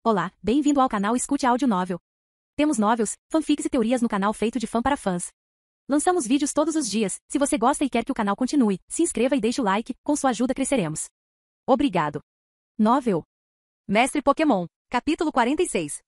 Olá, bem-vindo ao canal Escute Áudio Novel. Temos novels, fanfics e teorias no canal feito de fã para fãs. Lançamos vídeos todos os dias. Se você gosta e quer que o canal continue, se inscreva e deixe o like, com sua ajuda cresceremos. Obrigado. Novel. Mestre Pokémon, capítulo 46.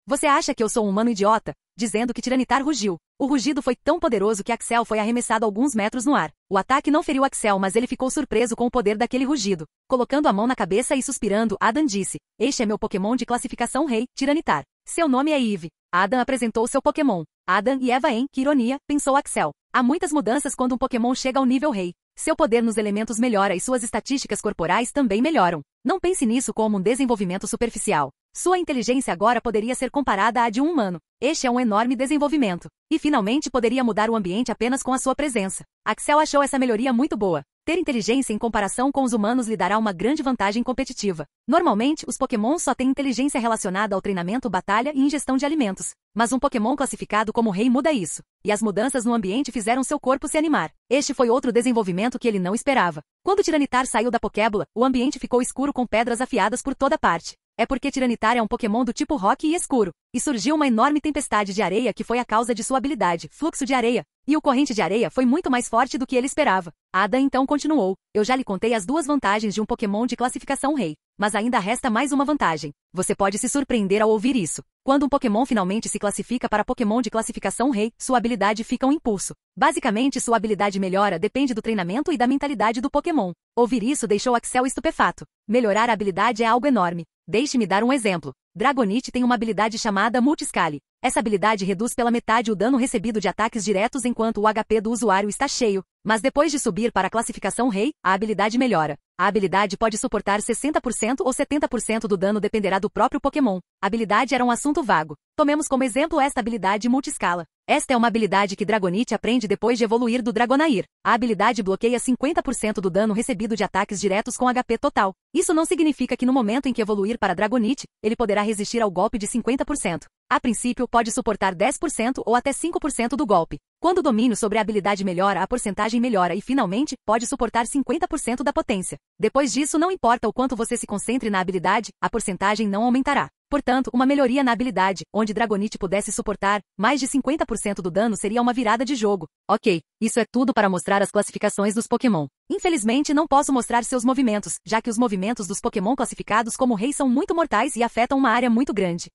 Você acha que eu sou um humano idiota? Dizendo que Tiranitar rugiu. O rugido foi tão poderoso que Axel foi arremessado alguns metros no ar. O ataque não feriu Axel, mas ele ficou surpreso com o poder daquele rugido. Colocando a mão na cabeça e suspirando, Adam disse: "Este é meu Pokémon de classificação Rei, Tiranitar. Seu nome é Eve." Adam apresentou seu Pokémon. Adam e Eva que ironia, pensou Axel. Há muitas mudanças quando um Pokémon chega ao nível Rei. Seu poder nos elementos melhora e suas estatísticas corporais também melhoram. Não pense nisso como um desenvolvimento superficial. Sua inteligência agora poderia ser comparada à de um humano. Este é um enorme desenvolvimento. E finalmente poderia mudar o ambiente apenas com a sua presença. Axel achou essa melhoria muito boa. Ter inteligência em comparação com os humanos lhe dará uma grande vantagem competitiva. Normalmente, os Pokémons só têm inteligência relacionada ao treinamento, batalha e ingestão de alimentos. Mas um Pokémon classificado como Rei muda isso. E as mudanças no ambiente fizeram seu corpo se animar. Este foi outro desenvolvimento que ele não esperava. Quando Tiranitar saiu da Pokébula, o ambiente ficou escuro com pedras afiadas por toda parte. É porque Tiranitar é um Pokémon do tipo rock e escuro. E surgiu uma enorme tempestade de areia que foi a causa de sua habilidade, fluxo de areia. E o corrente de areia foi muito mais forte do que ele esperava. Ada então continuou: "Eu já lhe contei as duas vantagens de um Pokémon de classificação Rei. Mas ainda resta mais uma vantagem. Você pode se surpreender ao ouvir isso. Quando um Pokémon finalmente se classifica para Pokémon de classificação Rei, sua habilidade fica um impulso. Basicamente, sua habilidade melhora depende do treinamento e da mentalidade do Pokémon." Ouvir isso deixou Axel estupefato. Melhorar a habilidade é algo enorme. Deixe-me dar um exemplo. Dragonite tem uma habilidade chamada Multiscale. Essa habilidade reduz pela metade o dano recebido de ataques diretos enquanto o HP do usuário está cheio. Mas depois de subir para a classificação Rei, a habilidade melhora. A habilidade pode suportar 60% ou 70% do dano, dependerá do próprio Pokémon. A habilidade era um assunto vago. Tomemos como exemplo esta habilidade Multiscala. Esta é uma habilidade que Dragonite aprende depois de evoluir do Dragonair. A habilidade bloqueia 50% do dano recebido de ataques diretos com HP total. Isso não significa que no momento em que evoluir para Dragonite, ele poderá resistir ao golpe de 50%. A princípio, pode suportar 10% ou até 5% do golpe. Quando o domínio sobre a habilidade melhora, a porcentagem melhora e, finalmente, pode suportar 50% da potência. Depois disso, não importa o quanto você se concentre na habilidade, a porcentagem não aumentará. Portanto, uma melhoria na habilidade, onde Dragonite pudesse suportar mais de 50% do dano, seria uma virada de jogo. Ok, isso é tudo para mostrar as classificações dos Pokémon. Infelizmente, não posso mostrar seus movimentos, já que os movimentos dos Pokémon classificados como Rei são muito mortais e afetam uma área muito grande.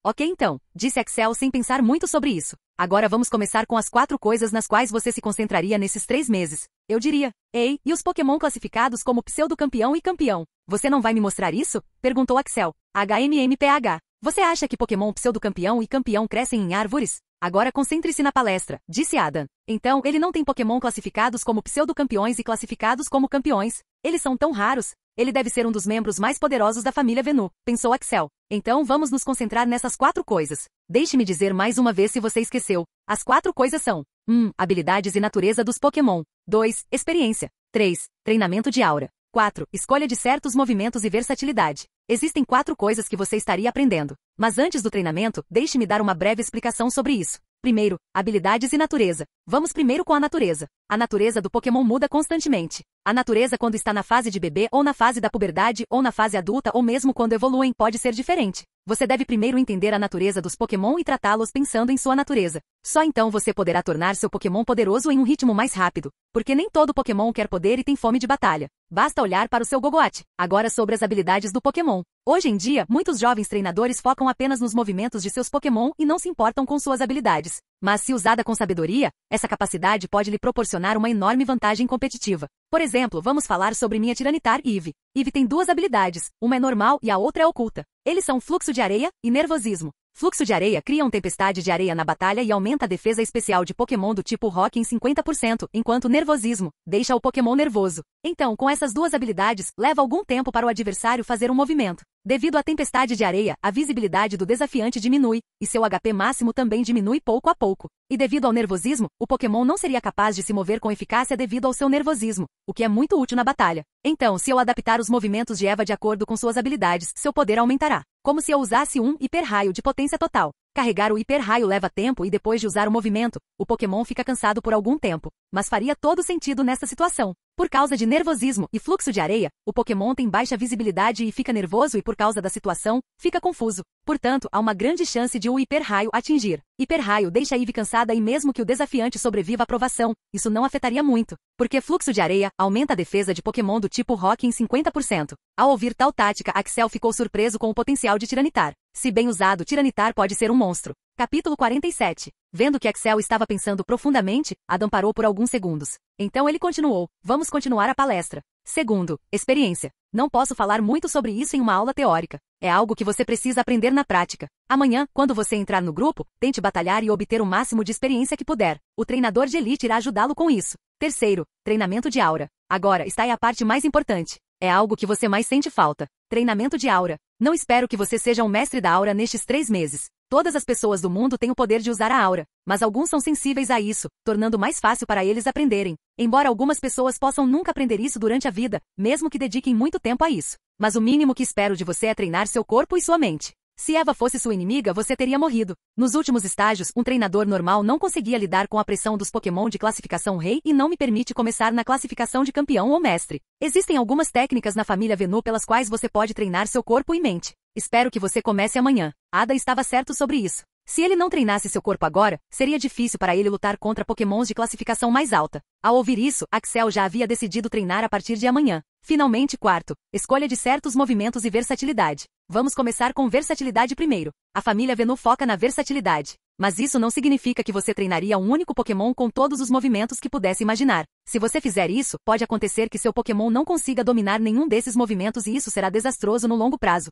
Ok então, disse Axel sem pensar muito sobre isso. Agora vamos começar com as 4 coisas nas quais você se concentraria nesses 3 meses. Eu diria: "Ei, e os Pokémon classificados como pseudo-campeão e campeão? Você não vai me mostrar isso?" perguntou Axel. HMMPH. Você acha que Pokémon pseudo-campeão e campeão crescem em árvores? Agora concentre-se na palestra, disse Adam. Então, ele não tem Pokémon classificados como pseudo-campeões e classificados como campeões. Eles são tão raros. Ele deve ser um dos membros mais poderosos da família Venu, pensou Axel. Então vamos nos concentrar nessas 4 coisas. Deixe-me dizer mais uma vez se você esqueceu. As 4 coisas são: 1. Habilidades e natureza dos Pokémon. 2. Experiência. 3. Treinamento de aura. 4. Escolha de certos movimentos e versatilidade. Existem 4 coisas que você estaria aprendendo. Mas antes do treinamento, deixe-me dar uma breve explicação sobre isso. Primeiro, habilidades e natureza. Vamos primeiro com a natureza. A natureza do Pokémon muda constantemente. A natureza quando está na fase de bebê ou na fase da puberdade ou na fase adulta ou mesmo quando evoluem pode ser diferente. Você deve primeiro entender a natureza dos Pokémon e tratá-los pensando em sua natureza. Só então você poderá tornar seu Pokémon poderoso em um ritmo mais rápido. Porque nem todo Pokémon quer poder e tem fome de batalha. Basta olhar para o seu Gogoat. Agora sobre as habilidades do Pokémon. Hoje em dia, muitos jovens treinadores focam apenas nos movimentos de seus Pokémon e não se importam com suas habilidades. Mas se usada com sabedoria, essa capacidade pode lhe proporcionar uma enorme vantagem competitiva. Por exemplo, vamos falar sobre minha Tiranitar Eve. Eve tem 2 habilidades, uma é normal e a outra é oculta. Eles são fluxo de areia e nervosismo. Fluxo de areia cria uma tempestade de areia na batalha e aumenta a defesa especial de Pokémon do tipo Rock em 50%, enquanto nervosismo deixa o Pokémon nervoso. Então, com essas 2 habilidades, leva algum tempo para o adversário fazer um movimento. Devido à tempestade de areia, a visibilidade do desafiante diminui, e seu HP máximo também diminui pouco a pouco. E devido ao nervosismo, o Pokémon não seria capaz de se mover com eficácia devido ao seu nervosismo, o que é muito útil na batalha. Então, se eu adaptar os movimentos de Eva de acordo com suas habilidades, seu poder aumentará. Como se eu usasse um hiper-raio de potência total. Carregar o hiper-raio leva tempo e depois de usar o movimento, o Pokémon fica cansado por algum tempo. Mas faria todo sentido nessa situação. Por causa de nervosismo e fluxo de areia, o Pokémon tem baixa visibilidade e fica nervoso e por causa da situação, fica confuso. Portanto, há uma grande chance de o Hiper-Raio atingir. Hiper-Raio deixa a Eevee cansada e mesmo que o desafiante sobreviva à provação, isso não afetaria muito. Porque fluxo de areia aumenta a defesa de Pokémon do tipo Rock em 50%. Ao ouvir tal tática, Axel ficou surpreso com o potencial de Tiranitar. Se bem usado, Tiranitar pode ser um monstro. Capítulo 47. Vendo que Axel estava pensando profundamente, Adam parou por alguns segundos. Então ele continuou. Vamos continuar a palestra. Segundo, experiência. Não posso falar muito sobre isso em uma aula teórica. É algo que você precisa aprender na prática. Amanhã, quando você entrar no grupo, tente batalhar e obter o máximo de experiência que puder. O treinador de elite irá ajudá-lo com isso. Terceiro, treinamento de aura. Agora está aí a parte mais importante. É algo que você mais sente falta. Treinamento de aura. Não espero que você seja um mestre da aura nestes 3 meses. Todas as pessoas do mundo têm o poder de usar a aura, mas alguns são sensíveis a isso, tornando mais fácil para eles aprenderem. Embora algumas pessoas possam nunca aprender isso durante a vida, mesmo que dediquem muito tempo a isso. Mas o mínimo que espero de você é treinar seu corpo e sua mente. Se Eva fosse sua inimiga, você teria morrido. Nos últimos estágios, um treinador normal não conseguia lidar com a pressão dos Pokémon de classificação rei e não me permite começar na classificação de campeão ou mestre. Existem algumas técnicas na família Venu pelas quais você pode treinar seu corpo e mente. Espero que você comece amanhã. Ada estava certo sobre isso. Se ele não treinasse seu corpo agora, seria difícil para ele lutar contra Pokémons de classificação mais alta. Ao ouvir isso, Axel já havia decidido treinar a partir de amanhã. Finalmente, quarto, escolha de certos movimentos e versatilidade. Vamos começar com versatilidade primeiro. A família Venu foca na versatilidade. Mas isso não significa que você treinaria um único Pokémon com todos os movimentos que pudesse imaginar. Se você fizer isso, pode acontecer que seu Pokémon não consiga dominar nenhum desses movimentos e isso será desastroso no longo prazo.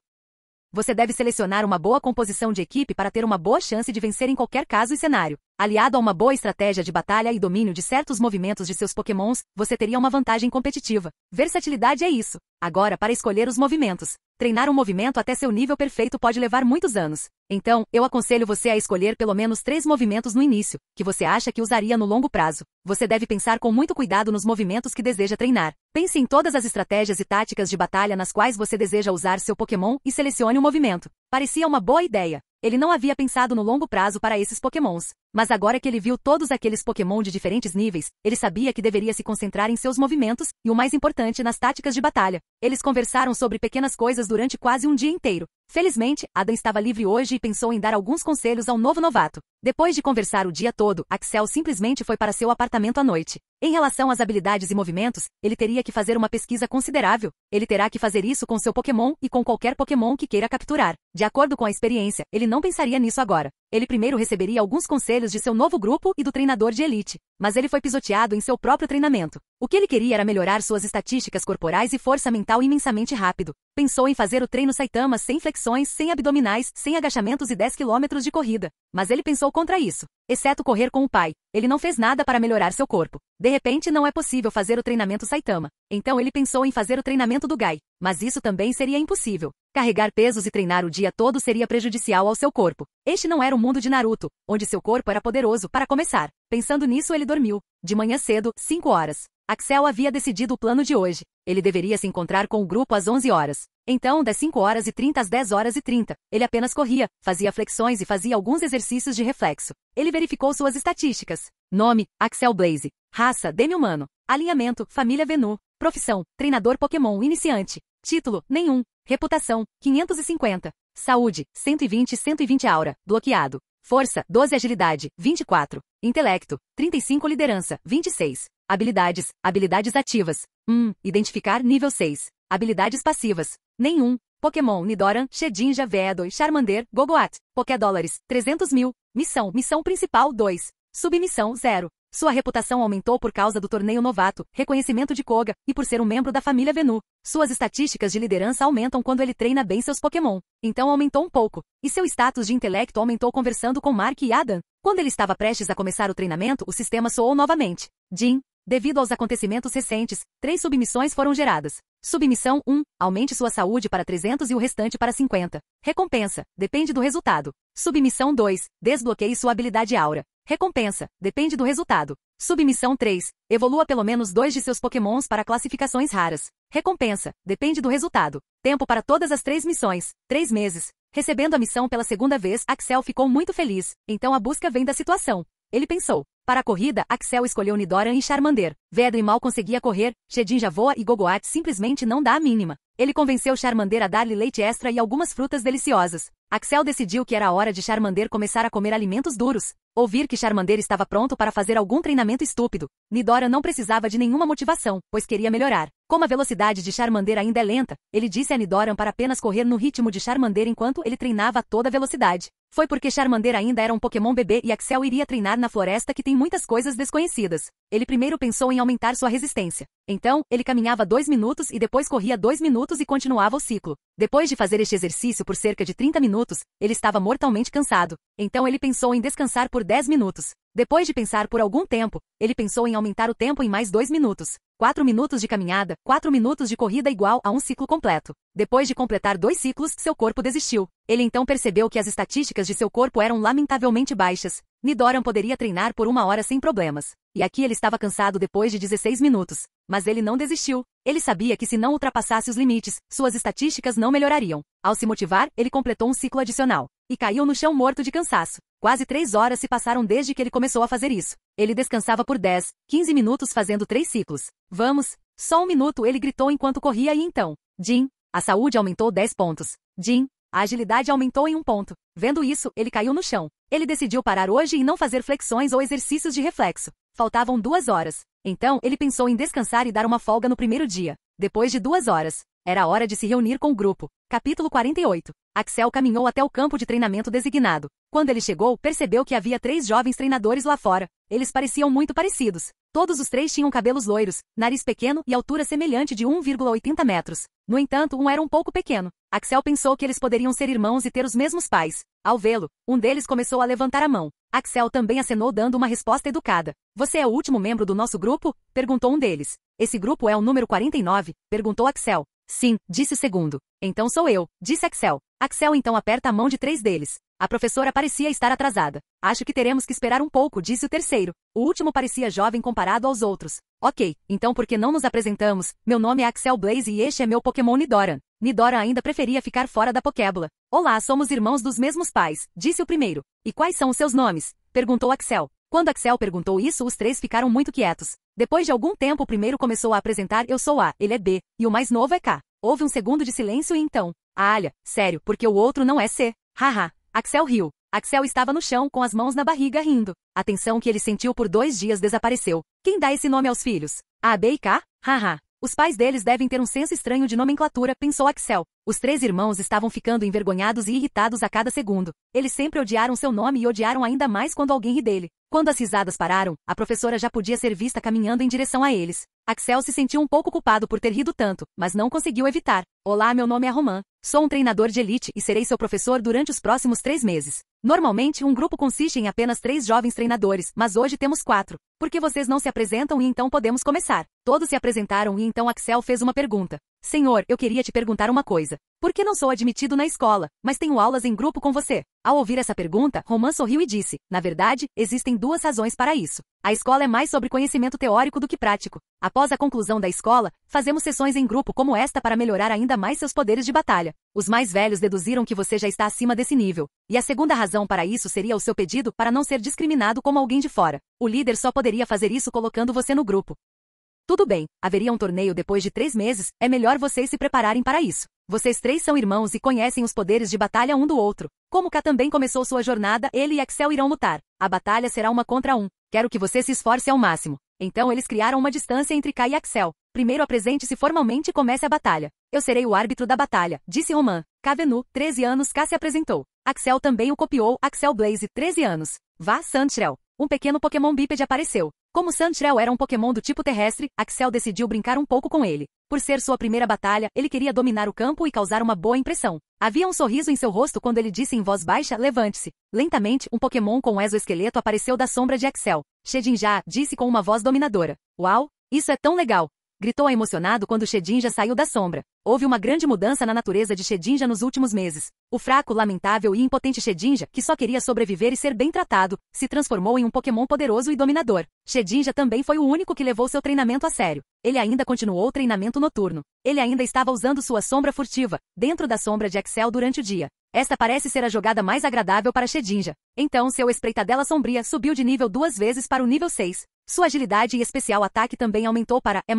Você deve selecionar uma boa composição de equipe para ter uma boa chance de vencer em qualquer caso e cenário. Aliado a uma boa estratégia de batalha e domínio de certos movimentos de seus Pokémons, você teria uma vantagem competitiva. Versatilidade é isso. Agora, para escolher os movimentos. Treinar um movimento até seu nível perfeito pode levar muitos anos. Então, eu aconselho você a escolher pelo menos 3 movimentos no início, que você acha que usaria no longo prazo. Você deve pensar com muito cuidado nos movimentos que deseja treinar. Pense em todas as estratégias e táticas de batalha nas quais você deseja usar seu Pokémon e selecione um movimento. Parecia uma boa ideia. Ele não havia pensado no longo prazo para esses Pokémons. Mas agora que ele viu todos aqueles Pokémon de diferentes níveis, ele sabia que deveria se concentrar em seus movimentos e, o mais importante, nas táticas de batalha. Eles conversaram sobre pequenas coisas durante quase um dia inteiro. Felizmente, Adam estava livre hoje e pensou em dar alguns conselhos ao novo novato. Depois de conversar o dia todo, Axel simplesmente foi para seu apartamento à noite. Em relação às habilidades e movimentos, ele teria que fazer uma pesquisa considerável. Ele terá que fazer isso com seu Pokémon e com qualquer Pokémon que queira capturar. De acordo com a experiência, ele não pensaria nisso agora. Ele primeiro receberia alguns conselhos de seu novo grupo e do treinador de elite. Mas ele foi pisoteado em seu próprio treinamento. O que ele queria era melhorar suas estatísticas corporais e força mental imensamente rápido. Pensou em fazer o treino Saitama sem flexões, sem abdominais, sem agachamentos e 10 km de corrida. Mas ele pensou contra isso. Exceto correr com o pai. Ele não fez nada para melhorar seu corpo. De repente não é possível fazer o treinamento Saitama. Então ele pensou em fazer o treinamento do Gai. Mas isso também seria impossível. Carregar pesos e treinar o dia todo seria prejudicial ao seu corpo. Este não era o mundo de Naruto, onde seu corpo era poderoso para começar. Pensando nisso, ele dormiu. De manhã cedo, 5 horas. Axel havia decidido o plano de hoje. Ele deveria se encontrar com o grupo às 11 horas. Então, das 5h30 às 10h30, ele apenas corria, fazia flexões e fazia alguns exercícios de reflexo. Ele verificou suas estatísticas. Nome, Axel Blaze. Raça, demi-humano. Alinhamento, família Venu. Profissão, treinador Pokémon iniciante. Título, nenhum. Reputação, 550. Saúde, 120 aura, bloqueado. Força, 12 agilidade, 24. Intelecto, 35 liderança, 26. Habilidades, habilidades ativas. Identificar nível 6. Habilidades passivas. Nenhum. Pokémon Nidoran, Shedinja, Veedoi, Charmander, Gogoat. Pokédólares, 300 mil. Missão principal 2. Submissão 0. Sua reputação aumentou por causa do torneio novato, reconhecimento de Koga, e por ser um membro da família Venu. Suas estatísticas de liderança aumentam quando ele treina bem seus Pokémon. Então aumentou um pouco. E seu status de intelecto aumentou conversando com Mark e Adam. Quando ele estava prestes a começar o treinamento, o sistema soou novamente. Jim. Devido aos acontecimentos recentes, 3 submissões foram geradas. Submissão 1. Aumente sua saúde para 300 e o restante para 50. Recompensa. Depende do resultado. Submissão 2. Desbloqueie sua habilidade aura. Recompensa. Depende do resultado. Submissão 3. Evolua pelo menos 2 de seus Pokémons para classificações raras. Recompensa. Depende do resultado. Tempo para todas as 3 missões. 3 meses. Recebendo a missão pela segunda vez, Axel ficou muito feliz. Então a busca vem da situação. Ele pensou. Para a corrida, Axel escolheu Nidoran e Charmander. Vedri mal conseguia correr, Shedin já voa e Gogoat simplesmente não dá a mínima. Ele convenceu Charmander a dar-lhe leite extra e algumas frutas deliciosas. Axel decidiu que era a hora de Charmander começar a comer alimentos duros. Ouvir que Charmander estava pronto para fazer algum treinamento estúpido. Nidoran não precisava de nenhuma motivação, pois queria melhorar. Como a velocidade de Charmander ainda é lenta, ele disse a Nidoran para apenas correr no ritmo de Charmander enquanto ele treinava a toda velocidade. Foi porque Charmander ainda era um Pokémon bebê e Axel iria treinar na floresta que tem muitas coisas desconhecidas. Ele primeiro pensou em aumentar sua resistência. Então, ele caminhava 2 minutos e depois corria 2 minutos e continuava o ciclo. Depois de fazer este exercício por cerca de 30 minutos, ele estava mortalmente cansado. Então ele pensou em descansar por 10 minutos. Depois de pensar por algum tempo, ele pensou em aumentar o tempo em mais 2 minutos. 4 minutos de caminhada, 4 minutos de corrida igual a um ciclo completo. Depois de completar 2 ciclos, seu corpo desistiu. Ele então percebeu que as estatísticas de seu corpo eram lamentavelmente baixas. Nidoran poderia treinar por 1 hora sem problemas. E aqui ele estava cansado depois de 16 minutos. Mas ele não desistiu. Ele sabia que se não ultrapassasse os limites, suas estatísticas não melhorariam. Ao se motivar, ele completou um ciclo adicional. E caiu no chão morto de cansaço. Quase 3 horas se passaram desde que ele começou a fazer isso. Ele descansava por 10, 15 minutos fazendo 3 ciclos. Vamos! Só 1 minuto, ele gritou enquanto corria e então. Jim, a saúde aumentou 10 pontos. Jim, a agilidade aumentou em 1 ponto. Vendo isso, ele caiu no chão. Ele decidiu parar hoje e não fazer flexões ou exercícios de reflexo. Faltavam 2 horas. Então, ele pensou em descansar e dar uma folga no primeiro dia. Depois de 2 horas, era hora de se reunir com o grupo. Capítulo 48. Axel caminhou até o campo de treinamento designado. Quando ele chegou, percebeu que havia 3 jovens treinadores lá fora. Eles pareciam muito parecidos. Todos os 3 tinham cabelos loiros, nariz pequeno e altura semelhante de 1,80 metros. No entanto, um era um pouco pequeno. Axel pensou que eles poderiam ser irmãos e ter os mesmos pais. Ao vê-lo, um deles começou a levantar a mão. Axel também acenou dando uma resposta educada. Você é o último membro do nosso grupo? Perguntou um deles. Esse grupo é o número 49? Perguntou Axel. Sim, disse o segundo. Então sou eu, disse Axel. Axel então aperta a mão de 3 deles. A professora parecia estar atrasada. Acho que teremos que esperar um pouco, disse o terceiro. O último parecia jovem comparado aos outros. Ok, então por que não nos apresentamos? Meu nome é Axel Blaze e este é meu Pokémon Nidoran. Nidoran ainda preferia ficar fora da Pokébula. Olá, somos irmãos dos mesmos pais, disse o primeiro. E quais são os seus nomes? Perguntou Axel. Quando Axel perguntou isso, os 3 ficaram muito quietos. Depois de algum tempo, o primeiro começou a apresentar: eu sou A, ele é B, e o mais novo é K. Houve um segundo de silêncio e então. Alha, sério, porque o outro não é C. Haha. Axel riu. Axel estava no chão com as mãos na barriga rindo. A tensão que ele sentiu por 2 dias desapareceu. Quem dá esse nome aos filhos? A, B e K? Haha. Os pais deles devem ter um senso estranho de nomenclatura, pensou Axel. Os 3 irmãos estavam ficando envergonhados e irritados a cada segundo. Eles sempre odiaram seu nome e odiaram ainda mais quando alguém ri dele. Quando as risadas pararam, a professora já podia ser vista caminhando em direção a eles. Axel se sentiu um pouco culpado por ter rido tanto, mas não conseguiu evitar. Olá, meu nome é Roman. Sou um treinador de elite e serei seu professor durante os próximos 3 meses. Normalmente, um grupo consiste em apenas 3 jovens treinadores, mas hoje temos 4. Por que vocês não se apresentam e então podemos começar? Todos se apresentaram e então Axel fez uma pergunta. Senhor, eu queria te perguntar uma coisa. Por que não sou admitido na escola, mas tenho aulas em grupo com você? Ao ouvir essa pergunta, Roman sorriu e disse, na verdade, existem 2 razões para isso. A escola é mais sobre conhecimento teórico do que prático. Após a conclusão da escola, fazemos sessões em grupo como esta para melhorar ainda mais seus poderes de batalha. Os mais velhos deduziram que você já está acima desse nível. E a segunda razão para isso seria o seu pedido para não ser discriminado como alguém de fora. O líder só poderia fazer isso colocando você no grupo. Tudo bem, haveria um torneio depois de 3 meses, é melhor vocês se prepararem para isso. Vocês 3 são irmãos e conhecem os poderes de batalha um do outro. Como K também começou sua jornada, ele e Axel irão lutar. A batalha será 1 contra 1. Quero que você se esforce ao máximo. Então eles criaram uma distância entre K e Axel. Primeiro apresente-se formalmente e comece a batalha. Eu serei o árbitro da batalha, disse Roman. Kavenu, 13 anos, K se apresentou. Axel também o copiou, Axel Blaze, 13 anos. Vá, Sandshrew. Um pequeno Pokémon bípede apareceu. Como Sandshrew era um Pokémon do tipo terrestre, Axel decidiu brincar um pouco com ele. Por ser sua primeira batalha, ele queria dominar o campo e causar uma boa impressão. Havia um sorriso em seu rosto quando ele disse em voz baixa, levante-se. Lentamente, um Pokémon com um exoesqueleto apareceu da sombra de Axel. Shedinja, disse com uma voz dominadora. Uau, isso é tão legal. gritou emocionado quando Shedinja saiu da sombra. Houve uma grande mudança na natureza de Shedinja nos últimos meses. O fraco, lamentável e impotente Shedinja, que só queria sobreviver e ser bem tratado, se transformou em um Pokémon poderoso e dominador. Shedinja também foi o único que levou seu treinamento a sério. Ele ainda continuou o treinamento noturno. Ele ainda estava usando sua sombra furtiva, dentro da sombra de Axel durante o dia. Esta parece ser a jogada mais agradável para Shedinja. Então seu espreitadela sombria subiu de nível 2 vezes para o nível 6. Sua agilidade e especial ataque também aumentou para E++.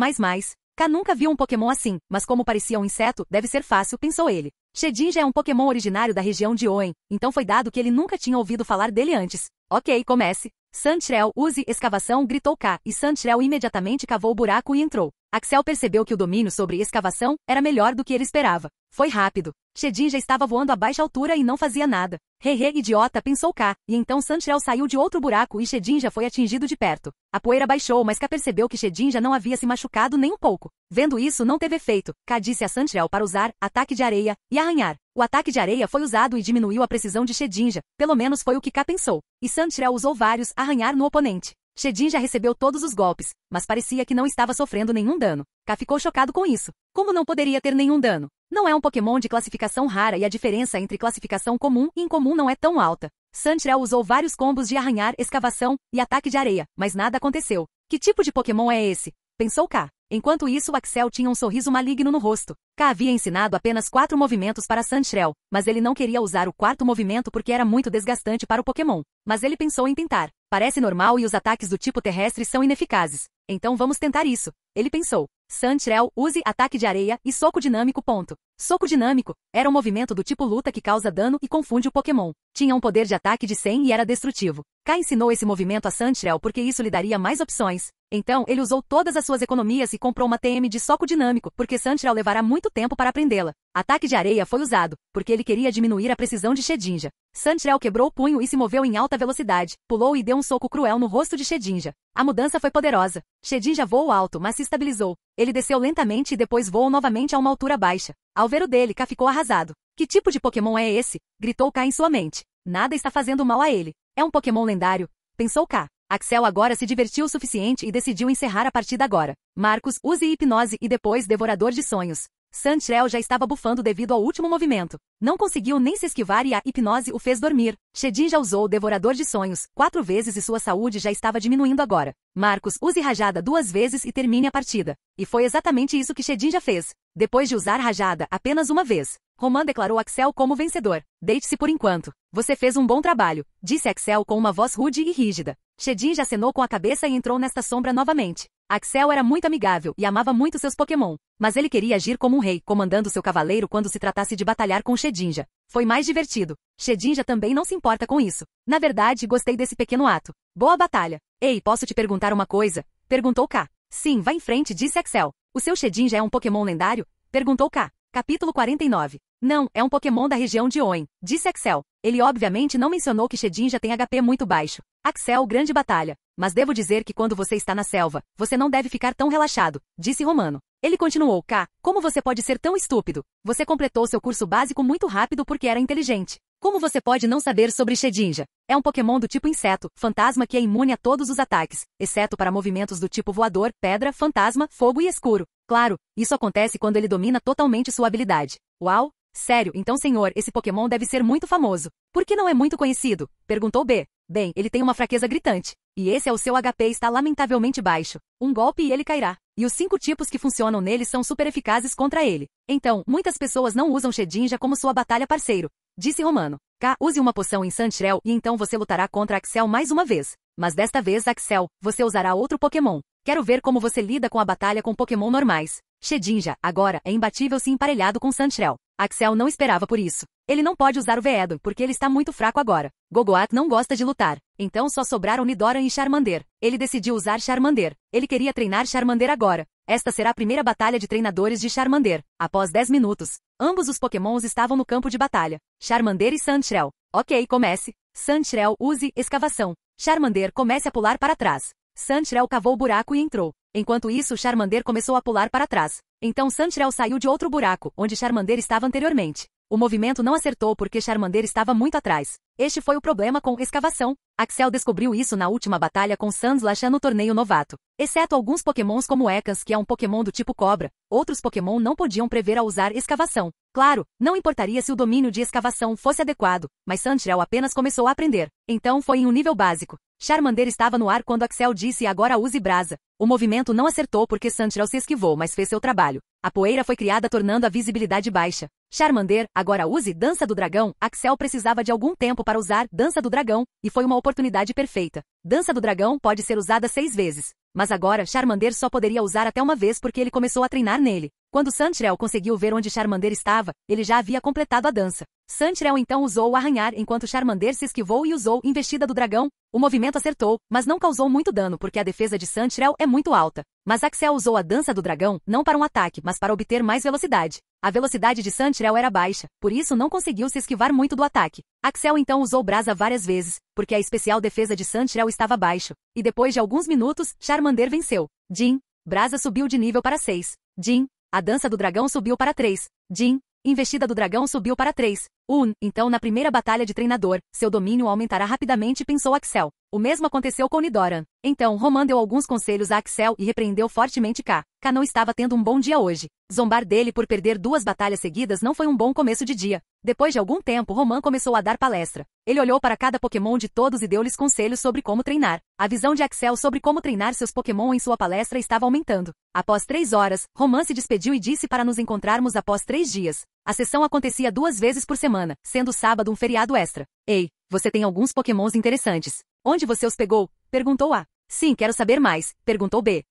K nunca viu um Pokémon assim, mas como parecia um inseto, deve ser fácil, pensou ele. Shedinja é um Pokémon originário da região de Hoenn, então foi dado que ele nunca tinha ouvido falar dele antes. Ok, comece. Sandshrew, use escavação, gritou K, e Sandshrew imediatamente cavou o buraco e entrou. Axel percebeu que o domínio sobre escavação era melhor do que ele esperava. Foi rápido. Shedinja estava voando a baixa altura e não fazia nada. Hehe, idiota, pensou K, e então Sandshrew saiu de outro buraco e Shedinja foi atingido de perto. A poeira baixou, mas K percebeu que Shedinja não havia se machucado nem um pouco. Vendo isso, não teve efeito. K disse a Sandshrew para usar ataque de areia e arranhar. O ataque de areia foi usado e diminuiu a precisão de Shedinja, pelo menos foi o que K pensou. E Sandshrew usou vários arranhar no oponente. Shedinja recebeu todos os golpes, mas parecia que não estava sofrendo nenhum dano. K ficou chocado com isso. Como não poderia ter nenhum dano? Não é um Pokémon de classificação rara e a diferença entre classificação comum e incomum não é tão alta. Sandshrew usou vários combos de arranhar, escavação e ataque de areia, mas nada aconteceu. Que tipo de Pokémon é esse? Pensou K. Enquanto isso, Axel tinha um sorriso maligno no rosto. K havia ensinado apenas 4 movimentos para Sandshrew, mas ele não queria usar o quarto movimento porque era muito desgastante para o Pokémon. Mas ele pensou em tentar. Parece normal e os ataques do tipo terrestre são ineficazes. Então vamos tentar isso. Ele pensou. Sandshrew, use ataque de areia e soco dinâmico. Soco dinâmico era um movimento do tipo luta que causa dano e confunde o Pokémon. Tinha um poder de ataque de 100 e era destrutivo. K ensinou esse movimento a Sandshrew porque isso lhe daria mais opções. Então ele usou todas as suas economias e comprou uma TM de soco dinâmico, porque Sandshrew levará muito tempo para aprendê-la. Ataque de areia foi usado, porque ele queria diminuir a precisão de Shedinja. Sandshrew quebrou o punho e se moveu em alta velocidade, pulou e deu um soco cruel no rosto de Shedinja. A mudança foi poderosa. Shedinja voou alto, mas se estabilizou. Ele desceu lentamente e depois voou novamente a uma altura baixa. Ao ver o dele, K ficou arrasado. Que tipo de Pokémon é esse? Gritou K em sua mente. Nada está fazendo mal a ele. É um Pokémon lendário, pensou K. Axel agora se divertiu o suficiente e decidiu encerrar a partida agora. Marcos, use hipnose e depois Devorador de Sonhos. Sandshrew já estava bufando devido ao último movimento. Não conseguiu nem se esquivar e a hipnose o fez dormir. Shedinja usou o Devorador de Sonhos 4 vezes e sua saúde já estava diminuindo agora. Marcos, use Rajada 2 vezes e termine a partida. E foi exatamente isso que Shedinja fez. Depois de usar Rajada apenas uma vez, Roman declarou Axel como vencedor. Deite-se por enquanto. Você fez um bom trabalho, disse Axel com uma voz rude e rígida. Shedinja acenou com a cabeça e entrou nesta sombra novamente. Axel era muito amigável e amava muito seus Pokémon, mas ele queria agir como um rei, comandando seu cavaleiro quando se tratasse de batalhar com Shedinja. Foi mais divertido. Shedinja também não se importa com isso. Na verdade, gostei desse pequeno ato. Boa batalha. Ei, posso te perguntar uma coisa? Perguntou K. Sim, vá em frente, disse Axel. O seu Shedinja é um Pokémon lendário? Perguntou K. Capítulo 49. Não, é um Pokémon da região de Hoenn, disse Axel. Ele obviamente não mencionou que Shedinja tem HP muito baixo. Axel, grande batalha. Mas devo dizer que quando você está na selva, você não deve ficar tão relaxado, disse Romano. Ele continuou, K, como você pode ser tão estúpido? Você completou seu curso básico muito rápido porque era inteligente. Como você pode não saber sobre Shedinja? É um Pokémon do tipo inseto, fantasma que é imune a todos os ataques, exceto para movimentos do tipo voador, pedra, fantasma, fogo e escuro. Claro, isso acontece quando ele domina totalmente sua habilidade. Uau! Sério, então senhor, esse Pokémon deve ser muito famoso. Por que não é muito conhecido? Perguntou B. Bem, ele tem uma fraqueza gritante. E esse é o seu HP está lamentavelmente baixo. Um golpe e ele cairá. E os 5 tipos que funcionam nele são super eficazes contra ele. Então, muitas pessoas não usam Shedinja como sua batalha parceiro, disse Romano. K, use uma poção em Sandshrew e então você lutará contra Axel mais uma vez. Mas desta vez, Axel, você usará outro Pokémon. Quero ver como você lida com a batalha com Pokémon normais. Shedinja, agora, é imbatível se emparelhado com Sandshrew. Axel não esperava por isso. Ele não pode usar o Veedon porque ele está muito fraco agora. Gogoat não gosta de lutar. Então só sobraram Nidoran e Charmander. Ele decidiu usar Charmander. Ele queria treinar Charmander agora. Esta será a primeira batalha de treinadores de Charmander. Após 10 minutos, ambos os Pokémons estavam no campo de batalha. Charmander e Sandshrew. Ok, comece. Sandshrew, use escavação. Charmander, comece a pular para trás. Sandshrew cavou o buraco e entrou. Enquanto isso, Charmander começou a pular para trás. Então Sandshrew saiu de outro buraco, onde Charmander estava anteriormente. O movimento não acertou porque Charmander estava muito atrás. Este foi o problema com escavação. Axel descobriu isso na última batalha com Sandslash no torneio novato. Exceto alguns pokémons como Ekans, que é um pokémon do tipo cobra, outros pokémon não podiam prever a usar escavação. Claro, não importaria se o domínio de escavação fosse adequado, mas Sandshrew apenas começou a aprender. Então foi em um nível básico. Charmander estava no ar quando Axel disse agora use brasa. O movimento não acertou porque Sandshrew se esquivou, mas fez seu trabalho. A poeira foi criada tornando a visibilidade baixa. Charmander, agora use Dança do Dragão. Axel precisava de algum tempo para usar Dança do Dragão, e foi uma oportunidade perfeita. Dança do Dragão pode ser usada 6 vezes. Mas agora Charmander só poderia usar até uma vez porque ele começou a treinar nele. Quando Sandshrew conseguiu ver onde Charmander estava, ele já havia completado a dança. Sandshrew então usou o arranhar enquanto Charmander se esquivou e usou Investida do Dragão. O movimento acertou, mas não causou muito dano porque a defesa de Sandshrew é muito alta. Mas Axel usou a Dança do Dragão não para um ataque, mas para obter mais velocidade. A velocidade de Sandshrew era baixa, por isso não conseguiu se esquivar muito do ataque. Axel então usou brasa várias vezes, porque a especial defesa de Sandshrew estava baixo. E depois de alguns minutos, Charmander venceu. Jin, brasa subiu de nível para 6. Jin, a Dança do Dragão subiu para 3. Jin, Investida do Dragão subiu para 3. Então na primeira batalha de treinador, seu domínio aumentará rapidamente, pensou Axel. O mesmo aconteceu com Nidoran. Então Roman deu alguns conselhos a Axel e repreendeu fortemente K. K não estava tendo um bom dia hoje. Zombar dele por perder 2 batalhas seguidas não foi um bom começo de dia. Depois de algum tempo, Roman começou a dar palestra. Ele olhou para cada Pokémon de todos e deu-lhes conselhos sobre como treinar. A visão de Axel sobre como treinar seus Pokémon em sua palestra estava aumentando. Após 3 horas, Roman se despediu e disse para nos encontrarmos após 3 dias. A sessão acontecia 2 vezes por semana, sendo sábado um feriado extra. Ei, você tem alguns Pokémons interessantes. Onde você os pegou? Perguntou A. Sim, quero saber mais, perguntou B.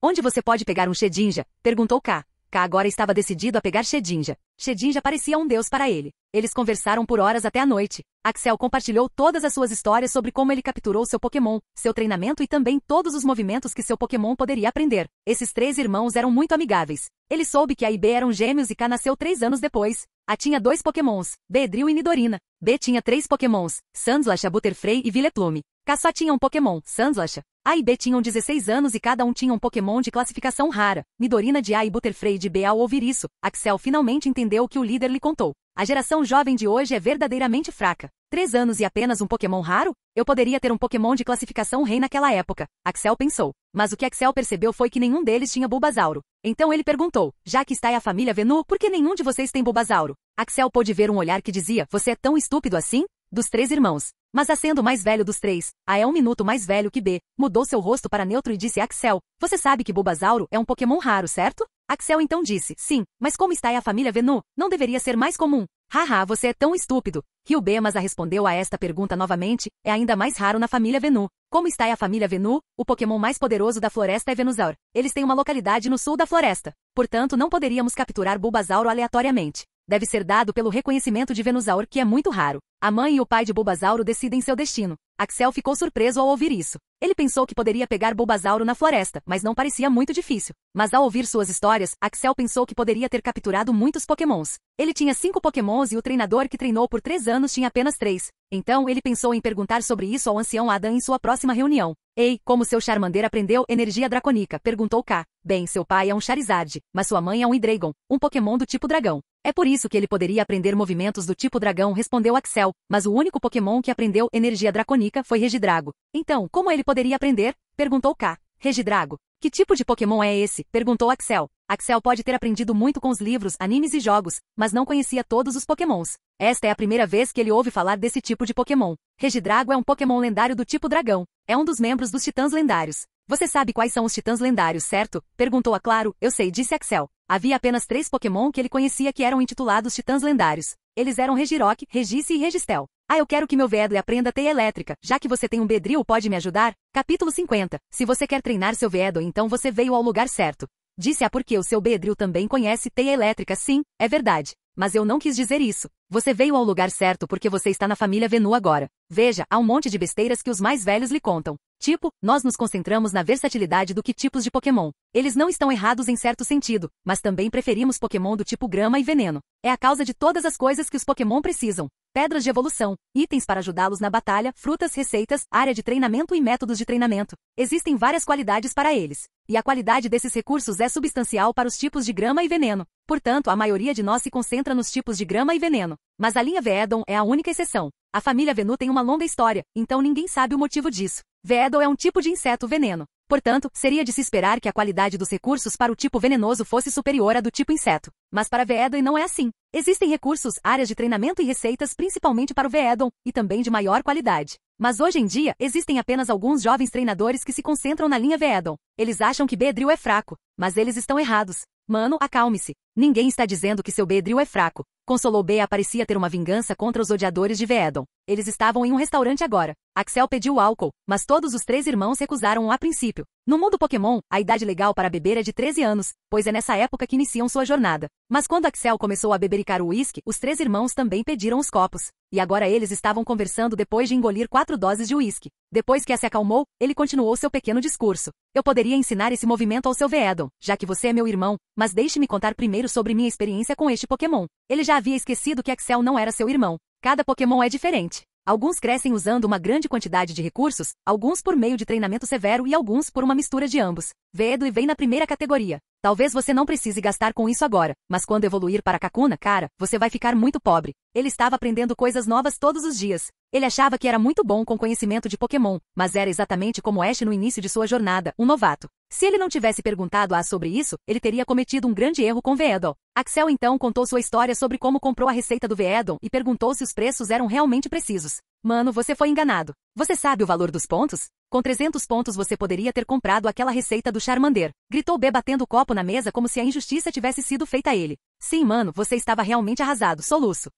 Onde você pode pegar um Shedinja? Perguntou K. K agora estava decidido a pegar Shedinja. Shedinja parecia um deus para ele. Eles conversaram por horas até a noite. Axel compartilhou todas as suas histórias sobre como ele capturou seu Pokémon, seu treinamento e também todos os movimentos que seu Pokémon poderia aprender. Esses 3 irmãos eram muito amigáveis. Ele soube que A e B eram gêmeos e K nasceu 3 anos depois. A tinha 2 Pokémons, Beedrill e Nidorina. B tinha 3 Pokémons, Sandslash, Butterfree e Vileplume. K só tinha um Pokémon, Sandslash. A e B tinham 16 anos e cada um tinha um Pokémon de classificação rara. Nidorina de A e Butterfree de B. Ao ouvir isso, Axel finalmente entendeu o que o líder lhe contou. A geração jovem de hoje é verdadeiramente fraca. 3 anos e apenas um Pokémon raro? Eu poderia ter um Pokémon de classificação rei naquela época, Axel pensou. Mas o que Axel percebeu foi que nenhum deles tinha Bulbasauro. Então ele perguntou, já que está aí a família Venu, por que nenhum de vocês tem Bulbasauro? Axel pôde ver um olhar que dizia, você é tão estúpido assim? Dos 3 irmãos. Mas A sendo o mais velho dos 3, A é 1 minuto mais velho que B, mudou seu rosto para neutro e disse a Axel, você sabe que Bulbasauro é um Pokémon raro, certo? Axel então disse, sim, mas como está aí a família Venu, não deveria ser mais comum. Haha, você é tão estúpido. Riu B, mas A respondeu a esta pergunta novamente, é ainda mais raro na família Venu. Como está aí a família Venu? O Pokémon mais poderoso da floresta é Venusaur. Eles têm uma localidade no sul da floresta. Portanto, não poderíamos capturar Bulbasauro aleatoriamente. Deve ser dado pelo reconhecimento de Venusaur, que é muito raro. A mãe e o pai de Bulbasauro decidem seu destino. Axel ficou surpreso ao ouvir isso. Ele pensou que poderia pegar Bulbasauro na floresta, mas não parecia muito difícil. Mas ao ouvir suas histórias, Axel pensou que poderia ter capturado muitos Pokémons. Ele tinha 5 Pokémons e o treinador que treinou por 3 anos tinha apenas 3. Então ele pensou em perguntar sobre isso ao ancião Adam em sua próxima reunião. Ei, como seu Charmander aprendeu energia draconica? Perguntou K. Bem, seu pai é um Charizard, mas sua mãe é um Hydreigon, um Pokémon do tipo dragão. É por isso que ele poderia aprender movimentos do tipo dragão, respondeu Axel, mas o único Pokémon que aprendeu energia draconica foi Regidrago. Então, como ele poderia aprender? Perguntou K. Regidrago. Que tipo de Pokémon é esse? Perguntou Axel. Axel pode ter aprendido muito com os livros, animes e jogos, mas não conhecia todos os Pokémons. Esta é a primeira vez que ele ouve falar desse tipo de Pokémon. Regidrago é um Pokémon lendário do tipo dragão. É um dos membros dos Titãs Lendários. Você sabe quais são os Titãs Lendários, certo? Perguntou a Claro. Eu sei, disse Axel. Havia apenas 3 Pokémon que ele conhecia que eram intitulados Titãs Lendários. Eles eram Regirock, Regice e Registel. Eu quero que meu Veedle aprenda teia elétrica. Já que você tem um Beedrill, pode me ajudar? Capítulo 50. Se você quer treinar seu Veedle, então você veio ao lugar certo. Disse porque o seu Beedrill também conhece teia elétrica. Sim, é verdade. Mas eu não quis dizer isso. Você veio ao lugar certo porque você está na família Venu agora. Veja, há um monte de besteiras que os mais velhos lhe contam. Tipo, nós nos concentramos na versatilidade do que tipos de Pokémon. Eles não estão errados em certo sentido, mas também preferimos Pokémon do tipo grama e veneno. É a causa de todas as coisas que os Pokémon precisam. Pedras de evolução, itens para ajudá-los na batalha, frutas, receitas, área de treinamento e métodos de treinamento. Existem várias qualidades para eles. E a qualidade desses recursos é substancial para os tipos de grama e veneno. Portanto, a maioria de nós se concentra nos tipos de grama e veneno. Mas a linha Veedon é a única exceção. A família Venu tem uma longa história, então ninguém sabe o motivo disso. Veedel é um tipo de inseto veneno. Portanto, seria de se esperar que a qualidade dos recursos para o tipo venenoso fosse superior à do tipo inseto. Mas para Veedel não é assim. Existem recursos, áreas de treinamento e receitas principalmente para o Veedel, e também de maior qualidade. Mas hoje em dia, existem apenas alguns jovens treinadores que se concentram na linha Veedel. Eles acham que Beedrill é fraco, mas eles estão errados. Mano, acalme-se. Ninguém está dizendo que seu Beedrill é fraco. Consolou Bea parecia ter uma vingança contra os odiadores de Veedon. Eles estavam em um restaurante agora. Axel pediu álcool, mas todos os 3 irmãos recusaram a princípio. No mundo Pokémon, a idade legal para beber é de 13 anos, pois é nessa época que iniciam sua jornada. Mas quando Axel começou a bebericar o uísque, os 3 irmãos também pediram os copos. E agora eles estavam conversando depois de engolir 4 doses de uísque. Depois que se acalmou, ele continuou seu pequeno discurso. Eu poderia ensinar esse movimento ao seu Veedon, já que você é meu irmão, mas deixe-me contar primeiro sobre minha experiência com este Pokémon. Ele já havia esquecido que Axel não era seu irmão. Cada Pokémon é diferente. Alguns crescem usando uma grande quantidade de recursos, alguns por meio de treinamento severo e alguns por uma mistura de ambos. Veedon vem na primeira categoria. Talvez você não precise gastar com isso agora, mas quando evoluir para Kakuna, cara, você vai ficar muito pobre. Ele estava aprendendo coisas novas todos os dias. Ele achava que era muito bom com conhecimento de Pokémon, mas era exatamente como Ash no início de sua jornada, um novato. Se ele não tivesse perguntado a sobre isso, ele teria cometido um grande erro com Veedon. Axel então contou sua história sobre como comprou a receita do Veedon e perguntou se os preços eram realmente precisos. Mano, você foi enganado. Você sabe o valor dos pontos? Com 300 pontos você poderia ter comprado aquela receita do Charmander. Gritou B batendo o copo na mesa como se a injustiça tivesse sido feita a ele. Sim, mano, você estava realmente arrasado, soluço.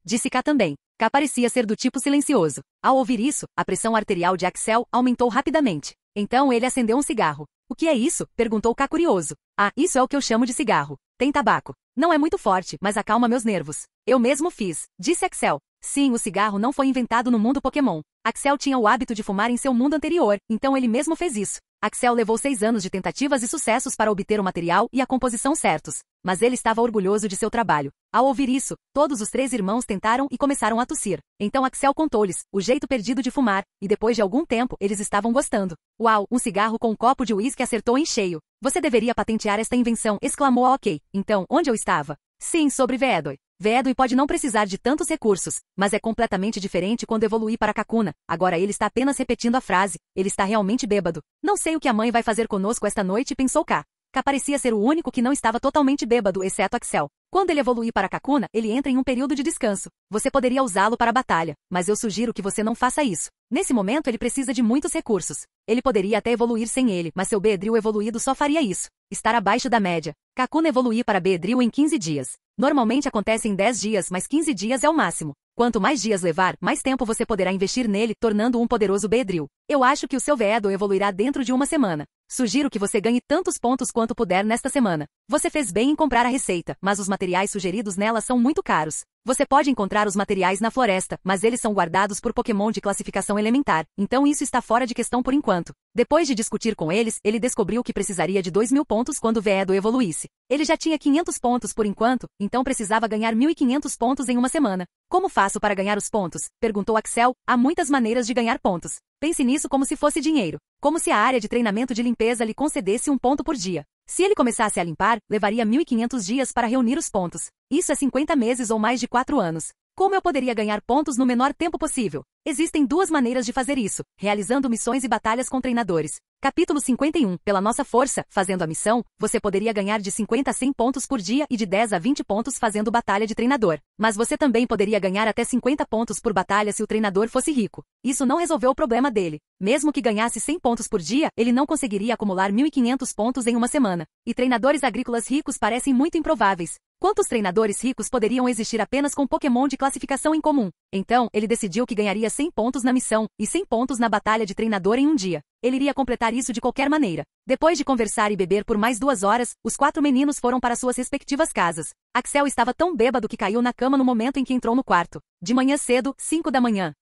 Disse K também. K parecia ser do tipo silencioso. Ao ouvir isso, a pressão arterial de Axel aumentou rapidamente. Então ele acendeu um cigarro. O que é isso? Perguntou K curioso. Isso é o que eu chamo de cigarro. Tem tabaco. Não é muito forte, mas acalma meus nervos. Eu mesmo fiz, disse Axel. Sim, o cigarro não foi inventado no mundo Pokémon. Axel tinha o hábito de fumar em seu mundo anterior, então ele mesmo fez isso. Axel levou 6 anos de tentativas e sucessos para obter o material e a composição certos. Mas ele estava orgulhoso de seu trabalho. Ao ouvir isso, todos os 3 irmãos tentaram e começaram a tossir. Então Axel contou-lhes o jeito perdido de fumar, e depois de algum tempo, eles estavam gostando. Uau, um cigarro com um copo de uísque acertou em cheio. Você deveria patentear esta invenção, exclamou a OK. Então, onde eu estava? Sim, sobre Veedon. Veedon pode não precisar de tantos recursos, mas é completamente diferente quando evoluir para Kakuna. Agora ele está apenas repetindo a frase. Ele está realmente bêbado. Não sei o que a mãe vai fazer conosco esta noite, pensou K. K parecia ser o único que não estava totalmente bêbado, exceto Axel. Quando ele evoluir para Kakuna, ele entra em um período de descanso. Você poderia usá-lo para a batalha, mas eu sugiro que você não faça isso. Nesse momento ele precisa de muitos recursos. Ele poderia até evoluir sem ele, mas seu Beedrill evoluído só faria isso. Estar abaixo da média. Kakuna evoluir para Beedrill em 15 dias. Normalmente acontece em 10 dias, mas 15 dias é o máximo. Quanto mais dias levar, mais tempo você poderá investir nele, tornando-o um poderoso Beedrill. Eu acho que o seu Veedon evoluirá dentro de uma semana. Sugiro que você ganhe tantos pontos quanto puder nesta semana. Você fez bem em comprar a receita, mas os materiais sugeridos nela são muito caros. Você pode encontrar os materiais na floresta, mas eles são guardados por Pokémon de classificação elementar, então isso está fora de questão por enquanto. Depois de discutir com eles, ele descobriu que precisaria de 2.000 pontos quando Veedon evoluísse. Ele já tinha 500 pontos por enquanto, então precisava ganhar 1.500 pontos em uma semana. Como faço para ganhar os pontos? Perguntou Axel. Há muitas maneiras de ganhar pontos. Pense nisso como se fosse dinheiro. Como se a área de treinamento de limpeza lhe concedesse 1 ponto por dia. Se ele começasse a limpar, levaria 1.500 dias para reunir os pontos. Isso é 50 meses ou mais de 4 anos. Como eu poderia ganhar pontos no menor tempo possível? Existem 2 maneiras de fazer isso, realizando missões e batalhas com treinadores. Capítulo 51. Pela nossa força, fazendo a missão, você poderia ganhar de 50 a 100 pontos por dia e de 10 a 20 pontos fazendo batalha de treinador. Mas você também poderia ganhar até 50 pontos por batalha se o treinador fosse rico. Isso não resolveu o problema dele. Mesmo que ganhasse 100 pontos por dia, ele não conseguiria acumular 1.500 pontos em uma semana. E treinadores agrícolas ricos parecem muito improváveis. Quantos treinadores ricos poderiam existir apenas com Pokémon de classificação em comum? Então, ele decidiu que ganharia 100 pontos na missão e 100 pontos na batalha de treinador em um dia. Ele iria completar isso de qualquer maneira. Depois de conversar e beber por mais 2 horas, os 4 meninos foram para suas respectivas casas. Axel estava tão bêbado que caiu na cama no momento em que entrou no quarto. De manhã cedo, 5 da manhã.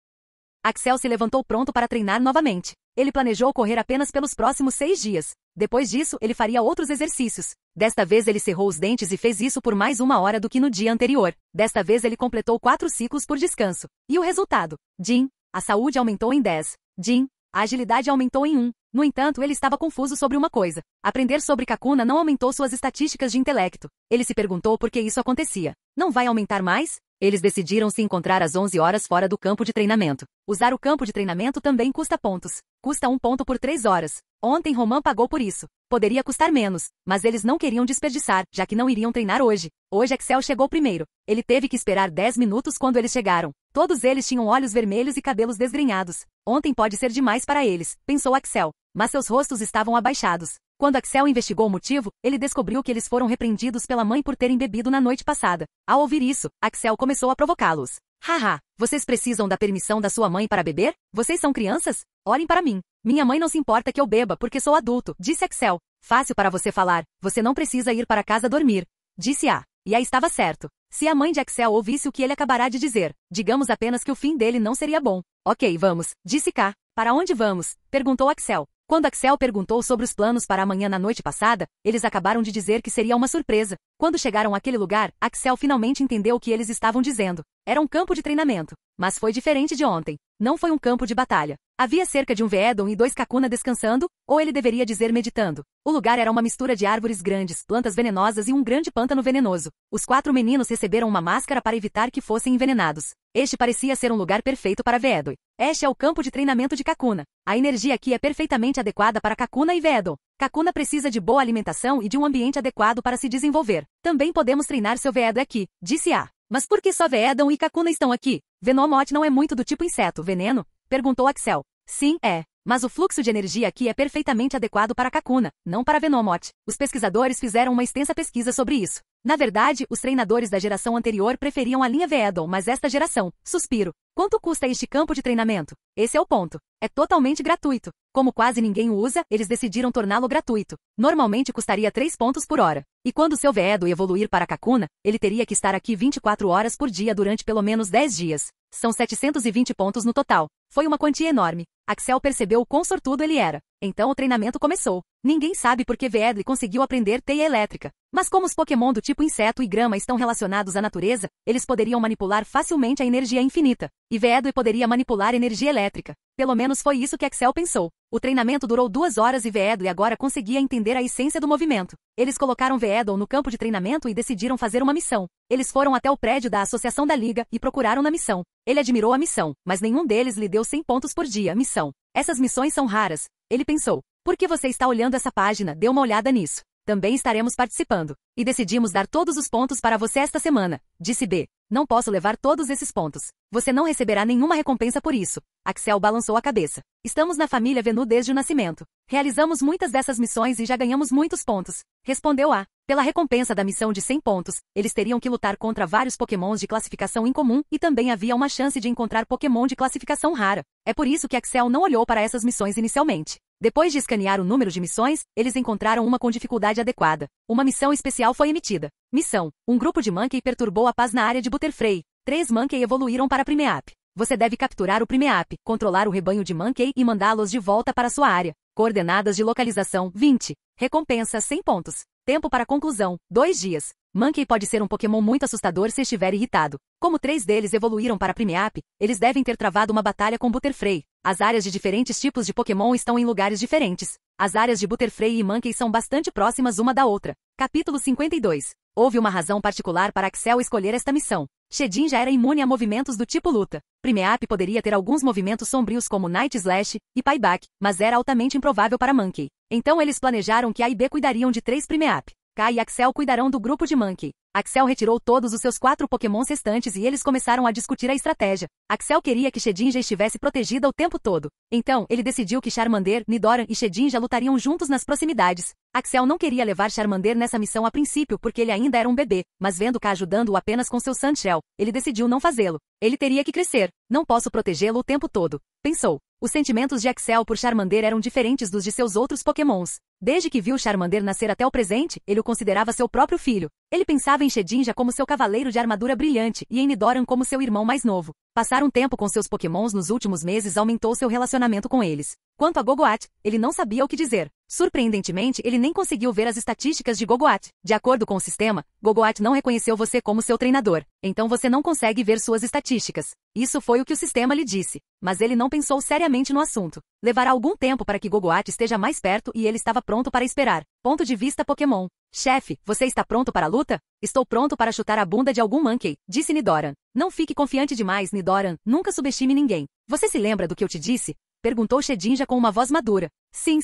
Axel se levantou pronto para treinar novamente. Ele planejou correr apenas pelos próximos 6 dias. Depois disso, ele faria outros exercícios. Desta vez ele cerrou os dentes e fez isso por mais 1 hora do que no dia anterior. Desta vez ele completou 4 ciclos por descanso. E o resultado? Jim, a saúde aumentou em 10. Jim, a agilidade aumentou em 1. No entanto, ele estava confuso sobre uma coisa. Aprender sobre Kakuna não aumentou suas estatísticas de intelecto. Ele se perguntou por que isso acontecia. Não vai aumentar mais? Eles decidiram se encontrar às 11 horas fora do campo de treinamento. Usar o campo de treinamento também custa pontos. Custa 1 ponto por 3 horas. Ontem Roman pagou por isso. Poderia custar menos, mas eles não queriam desperdiçar, já que não iriam treinar hoje. Hoje Axel chegou primeiro. Ele teve que esperar 10 minutos quando eles chegaram. Todos eles tinham olhos vermelhos e cabelos desgrenhados. Ontem pode ser demais para eles, pensou Axel. Mas seus rostos estavam abaixados. Quando Axel investigou o motivo, ele descobriu que eles foram repreendidos pela mãe por terem bebido na noite passada. Ao ouvir isso, Axel começou a provocá-los. Haha, vocês precisam da permissão da sua mãe para beber? Vocês são crianças? Olhem para mim. Minha mãe não se importa que eu beba porque sou adulto, disse Axel. Fácil para você falar, você não precisa ir para casa dormir, disse A. E A estava certo. Se a mãe de Axel ouvisse o que ele acabará de dizer, digamos apenas que o fim dele não seria bom. Ok, vamos, disse K. Para onde vamos? Perguntou Axel. Quando Axel perguntou sobre os planos para amanhã na noite passada, eles acabaram de dizer que seria uma surpresa. Quando chegaram àquele lugar, Axel finalmente entendeu o que eles estavam dizendo. Era um campo de treinamento. Mas foi diferente de ontem. Não foi um campo de batalha. Havia cerca de um Veedon e 2 Kakuna descansando, ou ele deveria dizer meditando. O lugar era uma mistura de árvores grandes, plantas venenosas e um grande pântano venenoso. Os 4 meninos receberam uma máscara para evitar que fossem envenenados. Este parecia ser um lugar perfeito para Veedon. Este é o campo de treinamento de Kakuna. A energia aqui é perfeitamente adequada para Kakuna e Veedon. Kakuna precisa de boa alimentação e de um ambiente adequado para se desenvolver. Também podemos treinar seu Veedon aqui, disse A. Mas por que só Veedon e Kakuna estão aqui? Venomoth não é muito do tipo inseto, veneno? Perguntou Axel. Sim, é. Mas o fluxo de energia aqui é perfeitamente adequado para Kakuna, não para Venomoth. Os pesquisadores fizeram uma extensa pesquisa sobre isso. Na verdade, os treinadores da geração anterior preferiam a linha Veedon, mas esta geração, suspiro. Quanto custa este campo de treinamento? Esse é o ponto. É totalmente gratuito. Como quase ninguém o usa, eles decidiram torná-lo gratuito. Normalmente custaria 3 pontos por hora. E quando seu Veedon evoluir para Kakuna, ele teria que estar aqui 24 horas por dia durante pelo menos 10 dias. São 720 pontos no total. Foi uma quantia enorme. Axel percebeu o quão sortudo ele era. Então o treinamento começou. Ninguém sabe por que Veedon conseguiu aprender teia elétrica. Mas como os Pokémon do tipo inseto e grama estão relacionados à natureza, eles poderiam manipular facilmente a energia infinita. E Veedon poderia manipular energia elétrica. Pelo menos foi isso que Axel pensou. O treinamento durou 2 horas e Veedon agora conseguia entender a essência do movimento. Eles colocaram Veedon no campo de treinamento e decidiram fazer uma missão. Eles foram até o prédio da Associação da Liga e procuraram na missão. Ele admirou a missão, mas nenhum deles lhe deu 100 pontos por dia. Missão. Essas missões são raras. Ele pensou. Por que você está olhando essa página? Dê uma olhada nisso. Também estaremos participando. E decidimos dar todos os pontos para você esta semana, disse B. Não posso levar todos esses pontos. Você não receberá nenhuma recompensa por isso. Axel balançou a cabeça. Estamos na família Venu desde o nascimento. Realizamos muitas dessas missões e já ganhamos muitos pontos. Respondeu A. Pela recompensa da missão de 100 pontos, eles teriam que lutar contra vários Pokémons de classificação incomum e também havia uma chance de encontrar Pokémon de classificação rara. É por isso que Axel não olhou para essas missões inicialmente. Depois de escanear o número de missões, eles encontraram uma com dificuldade adequada. Uma missão especial foi emitida. Missão. Um grupo de Monkey perturbou a paz na área de Butterfree. 3 Monkey evoluíram para Primeape. Você deve capturar o Primeape, controlar o rebanho de Monkey e mandá-los de volta para sua área. Coordenadas de localização, 20. Recompensa, 100 pontos. Tempo para conclusão, 2 dias. Monkey pode ser um Pokémon muito assustador se estiver irritado. Como 3 deles evoluíram para Primeape, eles devem ter travado uma batalha com Butterfree. As áreas de diferentes tipos de Pokémon estão em lugares diferentes. As áreas de Butterfree e Monkey são bastante próximas uma da outra. Capítulo 52. Houve uma razão particular para Axel escolher esta missão. Shedin já era imune a movimentos do tipo luta. Primeape poderia ter alguns movimentos sombrios como Night Slash e Payback, mas era altamente improvável para Monkey. Então eles planejaram que A e B cuidariam de 3 Primeape. K e Axel cuidarão do grupo de Monkey. Axel retirou todos os seus 4 Pokémons restantes e eles começaram a discutir a estratégia. Axel queria que Shedinja estivesse protegida o tempo todo. Então, ele decidiu que Charmander, Nidoran e Shedinja lutariam juntos nas proximidades. Axel não queria levar Charmander nessa missão a princípio porque ele ainda era um bebê, mas vendo K ajudando-o apenas com seu Sandshell, ele decidiu não fazê-lo. Ele teria que crescer. Não posso protegê-lo o tempo todo, pensou. Os sentimentos de Axel por Charmander eram diferentes dos de seus outros Pokémons. Desde que viu Charmander nascer até o presente, ele o considerava seu próprio filho. Ele pensava em Shedinja como seu cavaleiro de armadura brilhante e em Nidoran como seu irmão mais novo. Passar um tempo com seus Pokémons nos últimos meses aumentou seu relacionamento com eles. Quanto a Gogoat, ele não sabia o que dizer. Surpreendentemente, ele nem conseguiu ver as estatísticas de Gogoat. De acordo com o sistema, Gogoat não reconheceu você como seu treinador. Então você não consegue ver suas estatísticas. Isso foi o que o sistema lhe disse. Mas ele não pensou seriamente no assunto. Levará algum tempo para que Gogoat esteja mais perto e ele estava pronto para esperar. Ponto de vista Pokémon. Chefe, você está pronto para a luta? Estou pronto para chutar a bunda de algum Monkey, disse Nidoran. Não fique confiante demais, Nidoran, nunca subestime ninguém. Você se lembra do que eu te disse? Perguntou Shedinja com uma voz madura. Sim.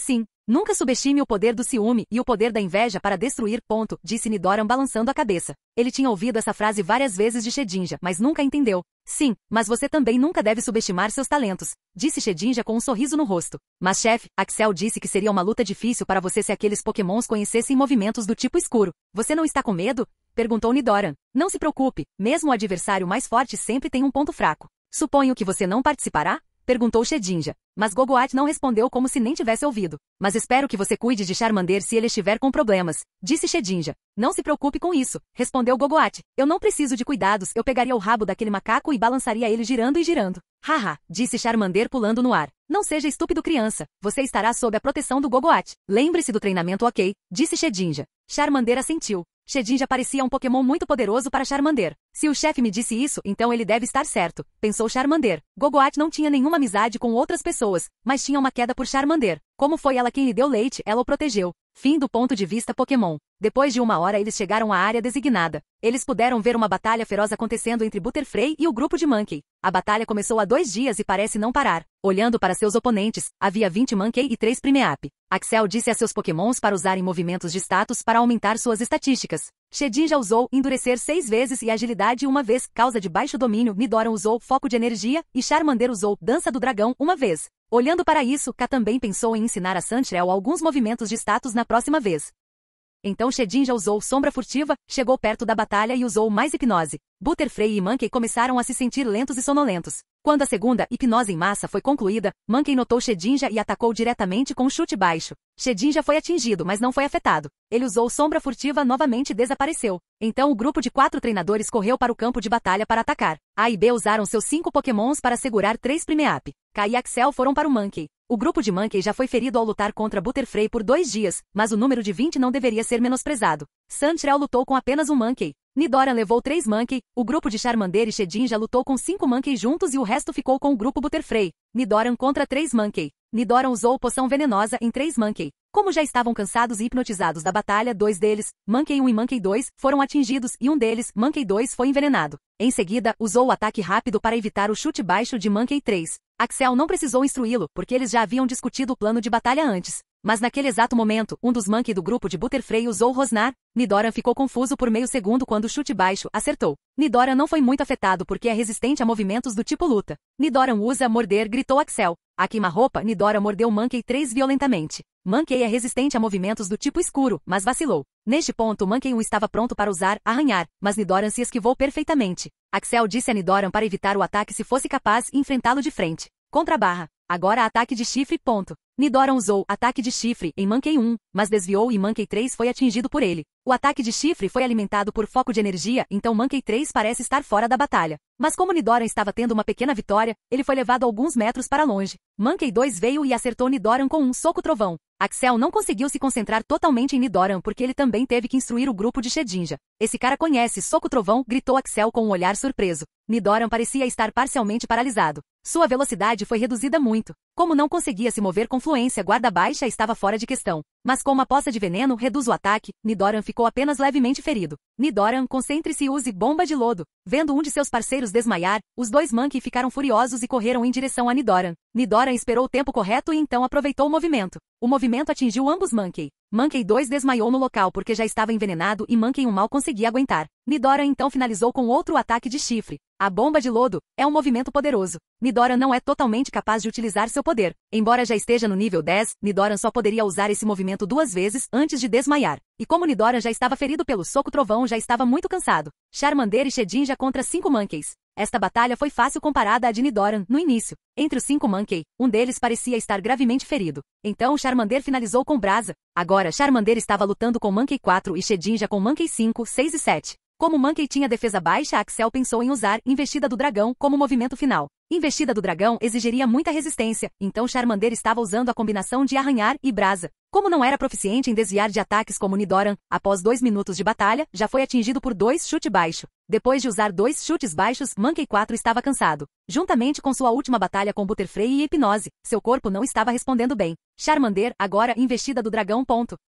Nunca subestime o poder do ciúme e o poder da inveja para destruir, disse Nidoran balançando a cabeça. Ele tinha ouvido essa frase várias vezes de Shedinja, mas nunca entendeu. Sim, mas você também nunca deve subestimar seus talentos, disse Shedinja com um sorriso no rosto. Mas chefe, Axel disse que seria uma luta difícil para você se aqueles pokémons conhecessem movimentos do tipo escuro. Você não está com medo? Perguntou Nidoran. Não se preocupe, mesmo o adversário mais forte sempre tem um ponto fraco. Suponho que você não participará? Perguntou Shedinja. Mas Gogoat não respondeu como se nem tivesse ouvido. Mas espero que você cuide de Charmander se ele estiver com problemas, disse Shedinja. Não se preocupe com isso, respondeu Gogoat. Eu não preciso de cuidados, eu pegaria o rabo daquele macaco e balançaria ele girando e girando. Haha, disse Charmander pulando no ar. Não seja estúpido, criança. Você estará sob a proteção do Gogoat. Lembre-se do treinamento, ok? Disse Shedinja. Charmander assentiu. Shedinja parecia um Pokémon muito poderoso para Charmander. Se o chefe me disse isso, então ele deve estar certo, pensou Charmander. Gogoat não tinha nenhuma amizade com outras pessoas, mas tinha uma queda por Charmander. Como foi ela quem lhe deu leite, ela o protegeu. Fim do ponto de vista Pokémon. Depois de 1 hora eles chegaram à área designada. Eles puderam ver uma batalha feroz acontecendo entre Butterfree e o grupo de Monkey. A batalha começou há 2 dias e parece não parar. Olhando para seus oponentes, havia 20 Monkey e 3 Primeape. Axel disse a seus Pokémons para usarem movimentos de status para aumentar suas estatísticas. Shedinja usou endurecer 6 vezes e agilidade 1 vez, causa de baixo domínio. Nidoran usou foco de energia e Charmander usou dança do dragão 1 vez. Olhando para isso, K também pensou em ensinar a Sandshrew alguns movimentos de status na próxima vez. Então Shedinja usou sombra furtiva, chegou perto da batalha e usou mais hipnose. Butterfree e Monkey começaram a se sentir lentos e sonolentos. Quando a segunda hipnose em massa foi concluída, Monkey notou Shedinja e atacou diretamente com um chute baixo. Shedinja foi atingido, mas não foi afetado. Ele usou sombra furtiva novamente e desapareceu. Então o grupo de 4 treinadores correu para o campo de batalha para atacar. A e B usaram seus 5 Pokémons para segurar 3 Primeape. K e Axel foram para o Monkey. O grupo de Monkey já foi ferido ao lutar contra Butterfree por 2 dias, mas o número de 20 não deveria ser menosprezado. Sandshrew lutou com apenas um Monkey. Nidoran levou 3 Monkey, o grupo de Charmander e Shedinja lutou com 5 Monkey juntos e o resto ficou com o grupo Butterfree. Nidoran contra 3 Monkey. Nidoran usou poção venenosa em 3 Monkey. Como já estavam cansados e hipnotizados da batalha, 2 deles, Monkey 1 e Monkey 2, foram atingidos e um deles, Monkey 2, foi envenenado. Em seguida, usou o ataque rápido para evitar o chute baixo de Monkey 3. Axel não precisou instruí-lo, porque eles já haviam discutido o plano de batalha antes. Mas naquele exato momento, um dos Monkey do grupo de Butterfree usou Rosnar. Nidoran ficou confuso por meio segundo quando o chute baixo acertou. Nidoran não foi muito afetado porque é resistente a movimentos do tipo luta. Nidoran usa morder, gritou Axel. A queima-roupa, Nidoran mordeu Monkey 3 violentamente. Monkey é resistente a movimentos do tipo escuro, mas vacilou. Neste ponto, Monkey 1 estava pronto para usar arranhar, mas Nidoran se esquivou perfeitamente. Axel disse a Nidoran para evitar o ataque se fosse capaz e enfrentá-lo de frente. Contra-barra. Agora ataque de chifre. Nidoran usou ataque de chifre em Monkey 1, mas desviou e Monkey 3 foi atingido por ele. O ataque de chifre foi alimentado por foco de energia, então Monkey 3 parece estar fora da batalha. Mas como Nidoran estava tendo uma pequena vitória, ele foi levado alguns metros para longe. Monkey 2 veio e acertou Nidoran com um soco trovão. Axel não conseguiu se concentrar totalmente em Nidoran porque ele também teve que instruir o grupo de Shedinja. Esse cara conhece soco trovão, gritou Axel com um olhar surpreso. Nidoran parecia estar parcialmente paralisado. Sua velocidade foi reduzida muito. Como não conseguia se mover com fluência, guarda baixa estava fora de questão. Mas com uma poça de veneno reduz o ataque, Nidoran ficou apenas levemente ferido. Nidoran, concentre-se e use bomba de lodo. Vendo um de seus parceiros desmaiar, os 2 Monkey ficaram furiosos e correram em direção a Nidoran. Nidoran esperou o tempo correto e então aproveitou o movimento. O movimento atingiu ambos Monkey. Monkey 2 desmaiou no local porque já estava envenenado e Monkey 1 mal conseguia aguentar. Nidoran então finalizou com outro ataque de chifre. A bomba de lodo é um movimento poderoso. Nidoran não é totalmente capaz de utilizar seu poder. Embora já esteja no nível 10, Nidoran só poderia usar esse movimento 2 vezes antes de desmaiar. E como Nidoran já estava ferido pelo soco trovão, já estava muito cansado. Charmander e Shedinja contra 5 Monkeys. Esta batalha foi fácil comparada à de Nidoran, no início. Entre os 5 Monkey, um deles parecia estar gravemente ferido. Então Charmander finalizou com brasa. Agora Charmander estava lutando com Monkey 4 e Shedinja com Monkey 5, 6 e 7. Como Monkey tinha defesa baixa, Axel pensou em usar Investida do Dragão como movimento final. Investida do Dragão exigiria muita resistência, então Charmander estava usando a combinação de Arranhar e Brasa. Como não era proficiente em desviar de ataques como Nidoran, após 2 minutos de batalha, já foi atingido por 2 chutes baixos. Depois de usar 2 chutes baixos, Monkey 4 estava cansado. Juntamente com sua última batalha com Butterfree e Hipnose, seu corpo não estava respondendo bem. Charmander, agora Investida do Dragão.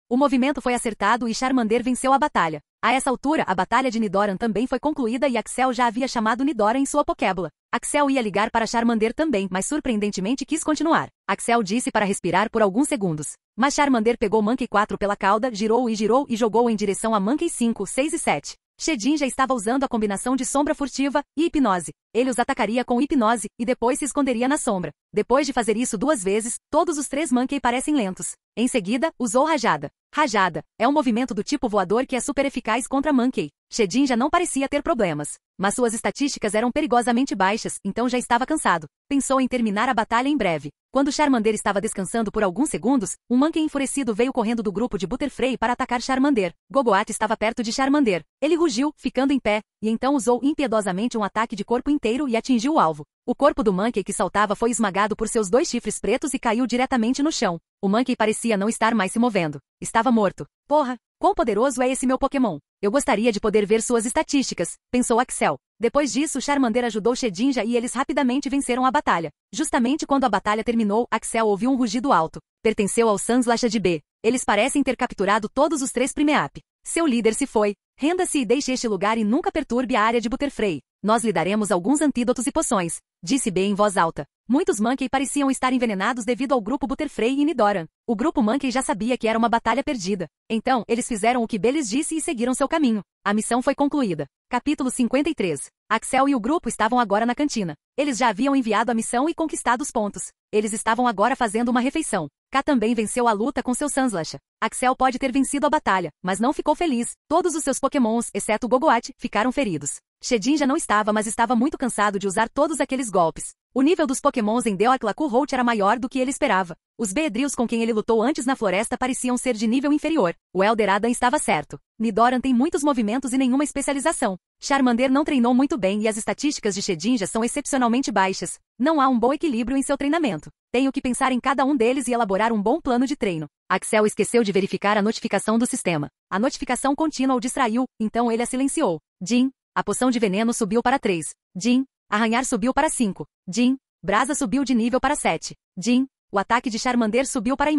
O movimento foi acertado e Charmander venceu a batalha. A essa altura, a batalha de Nidoran também foi concluída e Axel já havia chamado Nidoran em sua Pokébola. Axel ia ligar para Charmander também, mas surpreendentemente quis continuar. Axel disse para respirar por alguns segundos. Mas Charmander pegou Monkey 4 pela cauda, girou e jogou em direção a Monkey 5, 6 e 7. Shedin já estava usando a combinação de Sombra Furtiva e Hipnose. Ele os atacaria com Hipnose e depois se esconderia na sombra. Depois de fazer isso 2 vezes, todos os 3 Monkey parecem lentos. Em seguida, usou Rajada. Rajada é um movimento do tipo voador que é super eficaz contra Monkey. Shedin já não parecia ter problemas, mas suas estatísticas eram perigosamente baixas, então já estava cansado. Pensou em terminar a batalha em breve. Quando Charmander estava descansando por alguns segundos, um Monkey enfurecido veio correndo do grupo de Butterfree para atacar Charmander. Gogoat estava perto de Charmander. Ele rugiu, ficando em pé, e então usou impiedosamente um ataque de corpo inteiro e atingiu o alvo. O corpo do Monkey que saltava foi esmagado por seus 2 chifres pretos e caiu diretamente no chão. O Monkey parecia não estar mais se movendo. Estava morto. Porra, quão poderoso é esse meu Pokémon? Eu gostaria de poder ver suas estatísticas, pensou Axel. Depois disso, Charmander ajudou Shedinja e eles rapidamente venceram a batalha. Justamente quando a batalha terminou, Axel ouviu um rugido alto. Pertenceu ao Sandslash de B. Eles parecem ter capturado todos os 3 Primeape. Seu líder se foi. Renda-se e deixe este lugar e nunca perturbe a área de Butterfree. Nós lhe daremos alguns antídotos e poções, disse B em voz alta. Muitos Monkey pareciam estar envenenados devido ao grupo Butterfree e Nidoran. O grupo Monkey já sabia que era uma batalha perdida. Então, eles fizeram o que B lhes disse e seguiram seu caminho. A missão foi concluída. Capítulo 53. Axel e o grupo estavam agora na cantina. Eles já haviam enviado a missão e conquistado os pontos. Eles estavam agora fazendo uma refeição. K também venceu a luta com seu Sandslash. Axel pode ter vencido a batalha, mas não ficou feliz. Todos os seus Pokémons, exceto Gogoat, ficaram feridos. Shedin já não estava, mas estava muito cansado de usar todos aqueles golpes. O nível dos Pokémons em Deoxys era maior do que ele esperava. Os Beedrills com quem ele lutou antes na floresta pareciam ser de nível inferior. O Elder Adam estava certo. Nidoran tem muitos movimentos e nenhuma especialização. Charmander não treinou muito bem e as estatísticas de Shedinja são excepcionalmente baixas. Não há um bom equilíbrio em seu treinamento. Tenho que pensar em cada um deles e elaborar um bom plano de treino. Axel esqueceu de verificar a notificação do sistema. A notificação contínua o distraiu, então ele a silenciou. Jin, a poção de veneno subiu para 3. Jin, arranhar subiu para 5. Jin, brasa subiu de nível para 7. Jin, o ataque de Charmander subiu para I+.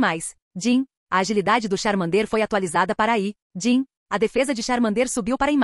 Jin, a agilidade do Charmander foi atualizada para I. Jin, a defesa de Charmander subiu para I+.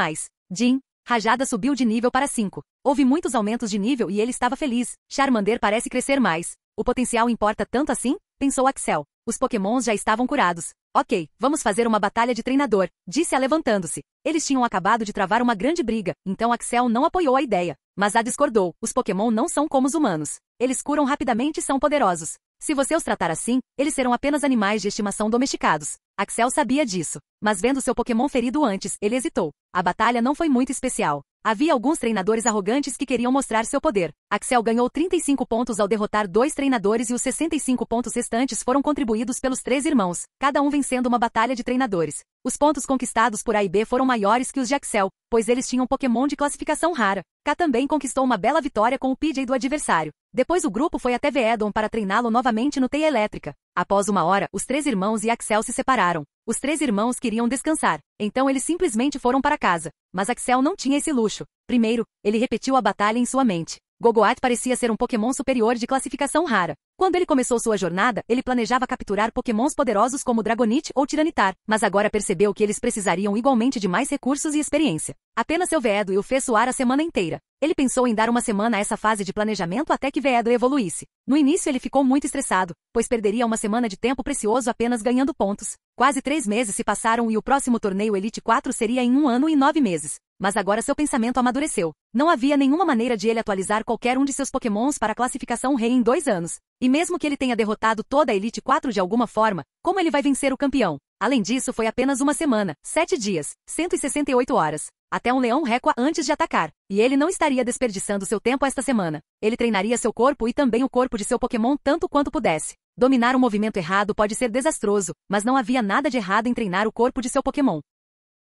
Jin, Rajada subiu de nível para 5. Houve muitos aumentos de nível e ele estava feliz. Charmander parece crescer mais. O potencial importa tanto assim? Pensou Axel. Os Pokémons já estavam curados. Ok, vamos fazer uma batalha de treinador, disse levantando-se. Eles tinham acabado de travar uma grande briga, então Axel não apoiou a ideia. Mas a discordou. Os Pokémon não são como os humanos. Eles curam rapidamente e são poderosos. Se você os tratar assim, eles serão apenas animais de estimação domesticados. Axel sabia disso. Mas vendo seu Pokémon ferido antes, ele hesitou. A batalha não foi muito especial. Havia alguns treinadores arrogantes que queriam mostrar seu poder. Axel ganhou 35 pontos ao derrotar 2 treinadores e os 65 pontos restantes foram contribuídos pelos 3 irmãos, cada um vencendo uma batalha de treinadores. Os pontos conquistados por A e B foram maiores que os de Axel, pois eles tinham Pokémon de classificação rara. K também conquistou uma bela vitória com o PJ do adversário. Depois o grupo foi até Veedon para treiná-lo novamente no Teia Elétrica. Após 1 hora, os 3 irmãos e Axel se separaram. Os 3 irmãos queriam descansar, então eles simplesmente foram para casa. Mas Axel não tinha esse luxo. Primeiro, ele repetiu a batalha em sua mente. Gogoat parecia ser um Pokémon superior de classificação rara. Quando ele começou sua jornada, ele planejava capturar Pokémons poderosos como Dragonite ou Tiranitar, mas agora percebeu que eles precisariam igualmente de mais recursos e experiência. Apenas seu Veedo o fez suar a semana inteira. Ele pensou em dar uma semana a essa fase de planejamento até que Veedo evoluísse. No início ele ficou muito estressado, pois perderia uma semana de tempo precioso apenas ganhando pontos. Quase 3 meses se passaram e o próximo torneio Elite 4 seria em 1 ano e 9 meses. Mas agora seu pensamento amadureceu. Não havia nenhuma maneira de ele atualizar qualquer um de seus Pokémons para a classificação Rei em 2 anos. E mesmo que ele tenha derrotado toda a Elite 4 de alguma forma, como ele vai vencer o campeão? Além disso, foi apenas uma semana, 7 dias, 168 horas. Até um leão recua antes de atacar. E ele não estaria desperdiçando seu tempo esta semana. Ele treinaria seu corpo e também o corpo de seu Pokémon tanto quanto pudesse. Dominar um movimento errado pode ser desastroso, mas não havia nada de errado em treinar o corpo de seu Pokémon.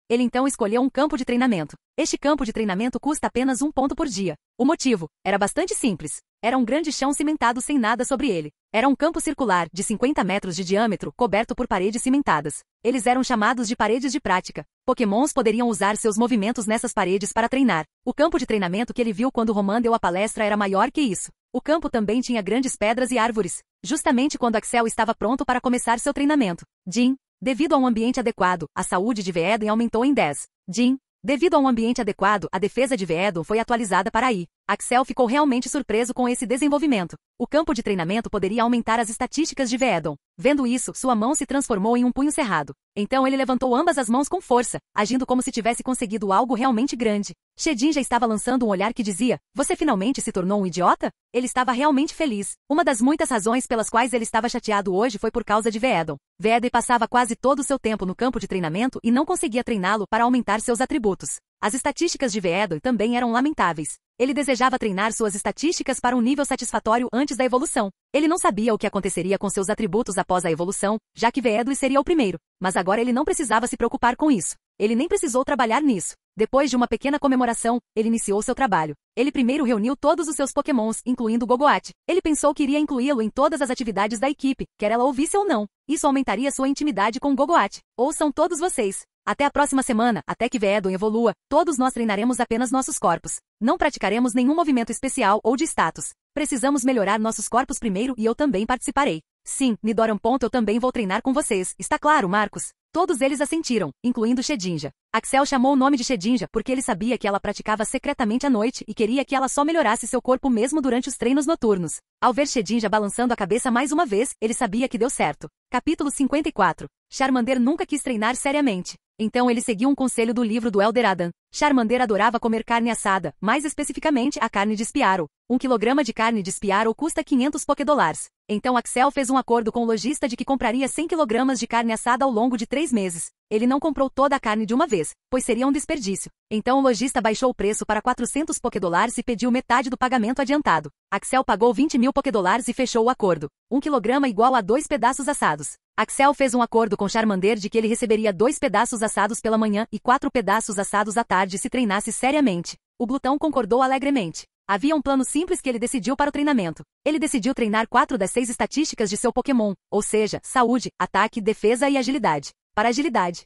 Ele então escolheu um campo de treinamento. Este campo de treinamento custa apenas 1 ponto por dia. O motivo era bastante simples. Era um grande chão cimentado sem nada sobre ele. Era um campo circular, de 50 metros de diâmetro, coberto por paredes cimentadas. Eles eram chamados de paredes de prática. Pokémons poderiam usar seus movimentos nessas paredes para treinar. O campo de treinamento que ele viu quando Roman deu a palestra era maior que isso. O campo também tinha grandes pedras e árvores. Justamente quando Axel estava pronto para começar seu treinamento. Jim, devido a um ambiente adequado, a saúde de Veedon aumentou em 10. Jim, devido a um ambiente adequado, a defesa de Veedon foi atualizada para I. Axel ficou realmente surpreso com esse desenvolvimento. O campo de treinamento poderia aumentar as estatísticas de Veedon. Vendo isso, sua mão se transformou em um punho cerrado. Então ele levantou ambas as mãos com força, agindo como se tivesse conseguido algo realmente grande. Shedin já estava lançando um olhar que dizia, você finalmente se tornou um idiota? Ele estava realmente feliz. Uma das muitas razões pelas quais ele estava chateado hoje foi por causa de Veedon. Veedon passava quase todo o seu tempo no campo de treinamento e não conseguia treiná-lo para aumentar seus atributos. As estatísticas de Veedon também eram lamentáveis. Ele desejava treinar suas estatísticas para um nível satisfatório antes da evolução. Ele não sabia o que aconteceria com seus atributos após a evolução, já que Veedon seria o primeiro. Mas agora ele não precisava se preocupar com isso. Ele nem precisou trabalhar nisso. Depois de uma pequena comemoração, ele iniciou seu trabalho. Ele primeiro reuniu todos os seus Pokémons, incluindo Gogoat. Ele pensou que iria incluí-lo em todas as atividades da equipe, quer ela ouvisse ou não. Isso aumentaria sua intimidade com Gogoat. Ouçam todos vocês. Até a próxima semana, até que Veedon evolua, todos nós treinaremos apenas nossos corpos. Não praticaremos nenhum movimento especial ou de status. Precisamos melhorar nossos corpos primeiro e eu também participarei. Sim, Nidoran. Eu também vou treinar com vocês. Está claro, Marcos? Todos eles assentiram, incluindo Shedinja. Axel chamou o nome de Shedinja porque ele sabia que ela praticava secretamente à noite e queria que ela só melhorasse seu corpo mesmo durante os treinos noturnos. Ao ver Shedinja balançando a cabeça mais uma vez, ele sabia que deu certo. Capítulo 54. Charmander nunca quis treinar seriamente. Então ele seguiu um conselho do livro do Elder Adam. Charmander adorava comer carne assada, mais especificamente a carne de Spearow. 1 quilograma de carne de Spearow custa 500 Pokédolars. Então Axel fez um acordo com o lojista de que compraria 100 quilogramas de carne assada ao longo de 3 meses. Ele não comprou toda a carne de uma vez, pois seria um desperdício. Então o lojista baixou o preço para 400 Pokédolars e pediu metade do pagamento adiantado. Axel pagou 20.000 Pokédolars e fechou o acordo. 1 quilograma igual a 2 pedaços assados. Axel fez um acordo com Charmander de que ele receberia 2 pedaços assados pela manhã e 4 pedaços assados à tarde se treinasse seriamente. O glutão concordou alegremente. Havia um plano simples que ele decidiu para o treinamento. Ele decidiu treinar 4 das 6 estatísticas de seu Pokémon, ou seja, saúde, ataque, defesa e agilidade. Para agilidade.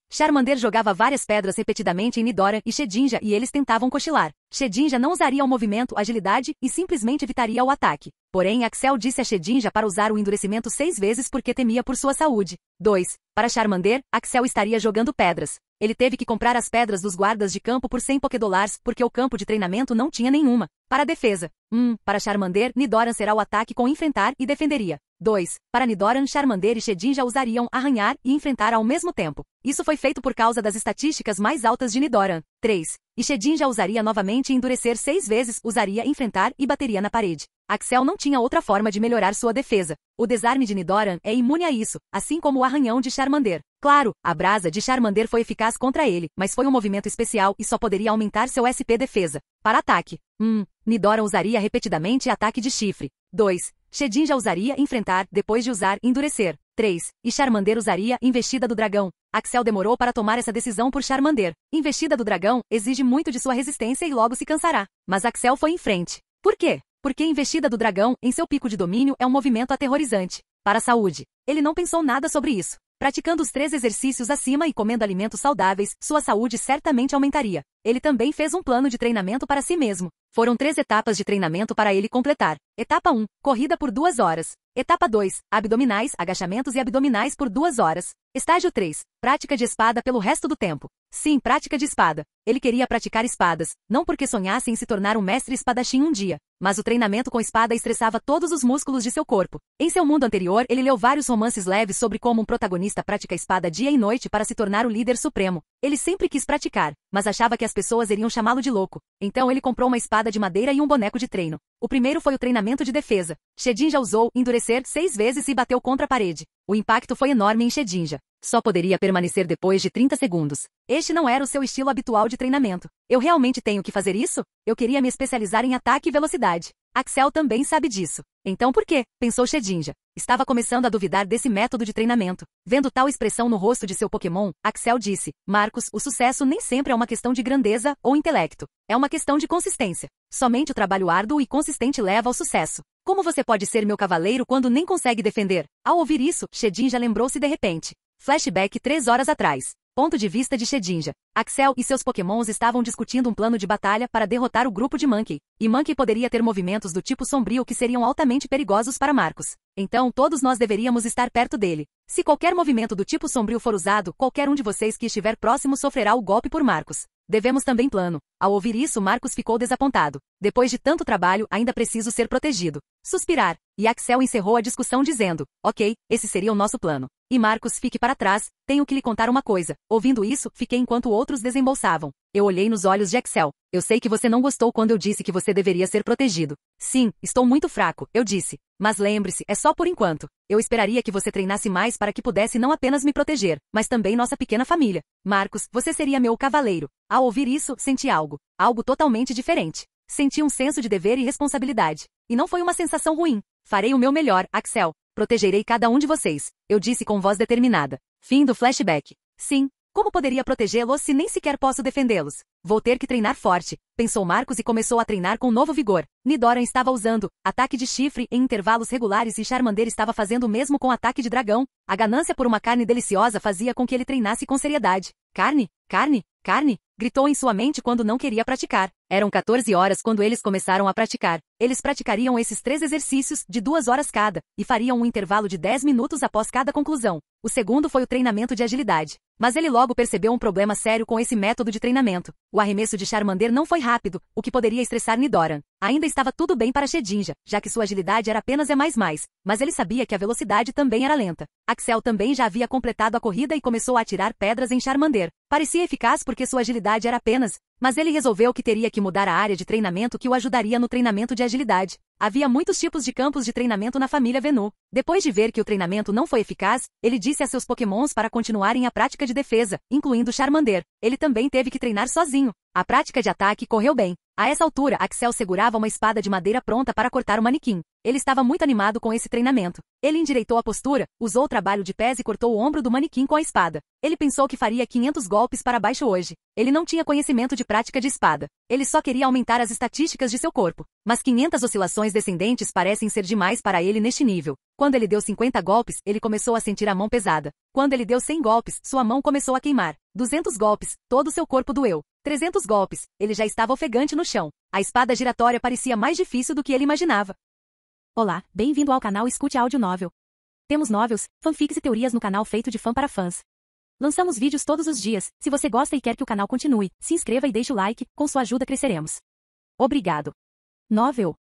Charmander jogava várias pedras repetidamente em Nidoran e Shedinja e eles tentavam cochilar. Shedinja não usaria o movimento agilidade e simplesmente evitaria o ataque. Porém, Axel disse a Shedinja para usar o endurecimento 6 vezes porque temia por sua saúde. 2. Para Charmander, Axel estaria jogando pedras. Ele teve que comprar as pedras dos guardas de campo por 100 Pokédolars porque o campo de treinamento não tinha nenhuma. Para a defesa. Para Charmander, Nidoran será o ataque com enfrentar e defenderia. 2. Para Nidoran, Charmander e Shedinja usariam arranhar e enfrentar ao mesmo tempo. Isso foi feito por causa das estatísticas mais altas de Nidoran. 3. E Shedinja usaria novamente endurecer 6 vezes, usaria enfrentar e bateria na parede. Axel não tinha outra forma de melhorar sua defesa. O desarme de Nidoran é imune a isso, assim como o arranhão de Charmander. Claro, a brasa de Charmander foi eficaz contra ele, mas foi um movimento especial e só poderia aumentar seu SP defesa. Para ataque. Nidoran usaria repetidamente ataque de chifre. 2. Shedinja usaria enfrentar, depois de usar endurecer. 3. E Charmander usaria investida do dragão. Axel demorou para tomar essa decisão por Charmander. Investida do dragão exige muito de sua resistência e logo se cansará. Mas Axel foi em frente. Por quê? Porque investida do dragão, em seu pico de domínio, é um movimento aterrorizante. Para a saúde. Ele não pensou nada sobre isso. Praticando os 3 exercícios acima e comendo alimentos saudáveis, sua saúde certamente aumentaria. Ele também fez um plano de treinamento para si mesmo. Foram 3 etapas de treinamento para ele completar. Etapa 1. Corrida por 2 horas. Etapa 2. Abdominais, agachamentos e abdominais por 2 horas. Estágio 3. Prática de espada pelo resto do tempo. Sim, prática de espada. Ele queria praticar espadas, não porque sonhasse em se tornar um mestre espadachim um dia, mas o treinamento com espada estressava todos os músculos de seu corpo. Em seu mundo anterior, ele leu vários romances leves sobre como um protagonista pratica espada dia e noite para se tornar o líder supremo. Ele sempre quis praticar, mas achava que as pessoas iriam chamá-lo de louco. Então ele comprou uma espada de madeira e um boneco de treino. O primeiro foi o treinamento de defesa. Shedinja usou endurecer 6 vezes e bateu contra a parede. O impacto foi enorme em Shedinja. Só poderia permanecer depois de 30 segundos. Este não era o seu estilo habitual de treinamento. Eu realmente tenho que fazer isso? Eu queria me especializar em ataque e velocidade. Axel também sabe disso. Então por quê? Pensou Shedinja. Estava começando a duvidar desse método de treinamento. Vendo tal expressão no rosto de seu Pokémon, Axel disse, Marcos, o sucesso nem sempre é uma questão de grandeza ou intelecto. É uma questão de consistência. Somente o trabalho árduo e consistente leva ao sucesso. Como você pode ser meu cavaleiro quando nem consegue defender? Ao ouvir isso, Shedinja lembrou-se de repente. Flashback 3 horas atrás. Ponto de vista de Shedinja. Axel e seus Pokémons estavam discutindo um plano de batalha para derrotar o grupo de Monkey. E Monkey poderia ter movimentos do tipo sombrio que seriam altamente perigosos para Marcos. Então todos nós deveríamos estar perto dele. Se qualquer movimento do tipo sombrio for usado, qualquer um de vocês que estiver próximo sofrerá o golpe por Marcos. Devemos também plano. Ao ouvir isso, Marcos ficou desapontado. Depois de tanto trabalho, ainda preciso ser protegido. Suspirar. E Axel encerrou a discussão dizendo, ok, esse seria o nosso plano. E Marcos, fique para trás, tenho que lhe contar uma coisa. Ouvindo isso, fiquei enquanto outros desembolsavam. Eu olhei nos olhos de Axel. Eu sei que você não gostou quando eu disse que você deveria ser protegido. Sim, estou muito fraco, eu disse. Mas lembre-se, é só por enquanto. Eu esperaria que você treinasse mais para que pudesse não apenas me proteger, mas também nossa pequena família. Marcos, você seria meu cavaleiro. Ao ouvir isso, senti algo. Algo totalmente diferente. Senti um senso de dever e responsabilidade. E não foi uma sensação ruim. Farei o meu melhor, Axel. Protegerei cada um de vocês. Eu disse com voz determinada. Fim do flashback. Sim. Como poderia protegê-los se nem sequer posso defendê-los? Vou ter que treinar forte, pensou Marcos e começou a treinar com novo vigor. Nidoran estava usando ataque de chifre em intervalos regulares e Charmander estava fazendo o mesmo com ataque de dragão. A ganância por uma carne deliciosa fazia com que ele treinasse com seriedade. Carne? Carne? Carne? Gritou em sua mente quando não queria praticar. Eram 14 horas quando eles começaram a praticar. Eles praticariam esses 3 exercícios, de 2 horas cada, e fariam um intervalo de 10 minutos após cada conclusão. O segundo foi o treinamento de agilidade. Mas ele logo percebeu um problema sério com esse método de treinamento. O arremesso de Charmander não foi rápido, o que poderia estressar Nidoran. Ainda estava tudo bem para Shedinja, já que sua agilidade era apenas E++, mas ele sabia que a velocidade também era lenta. Axel também já havia completado a corrida e começou a atirar pedras em Charmander. Parecia eficaz porque sua agilidade era apenas, mas ele resolveu que teria que mudar a área de treinamento que o ajudaria no treinamento de agilidade. Havia muitos tipos de campos de treinamento na família Venu. Depois de ver que o treinamento não foi eficaz, ele disse a seus Pokémons para continuarem a prática de defesa, incluindo Charmander. Ele também teve que treinar sozinho. A prática de ataque correu bem. A essa altura, Axel segurava uma espada de madeira pronta para cortar o manequim. Ele estava muito animado com esse treinamento. Ele endireitou a postura, usou o trabalho de pés e cortou o ombro do manequim com a espada. Ele pensou que faria 500 golpes para baixo hoje. Ele não tinha conhecimento de prática de espada. Ele só queria aumentar as estatísticas de seu corpo. Mas 500 oscilações descendentes parecem ser demais para ele neste nível. Quando ele deu 50 golpes, ele começou a sentir a mão pesada. Quando ele deu 100 golpes, sua mão começou a queimar. 200 golpes, todo seu corpo doeu. 300 golpes, ele já estava ofegante no chão. A espada giratória parecia mais difícil do que ele imaginava. Olá, bem-vindo ao canal Escute Áudio Novel. Temos novels, fanfics e teorias no canal feito de fã para fãs. Lançamos vídeos todos os dias. Se você gosta e quer que o canal continue, se inscreva e deixe o like, com sua ajuda cresceremos. Obrigado. Novel.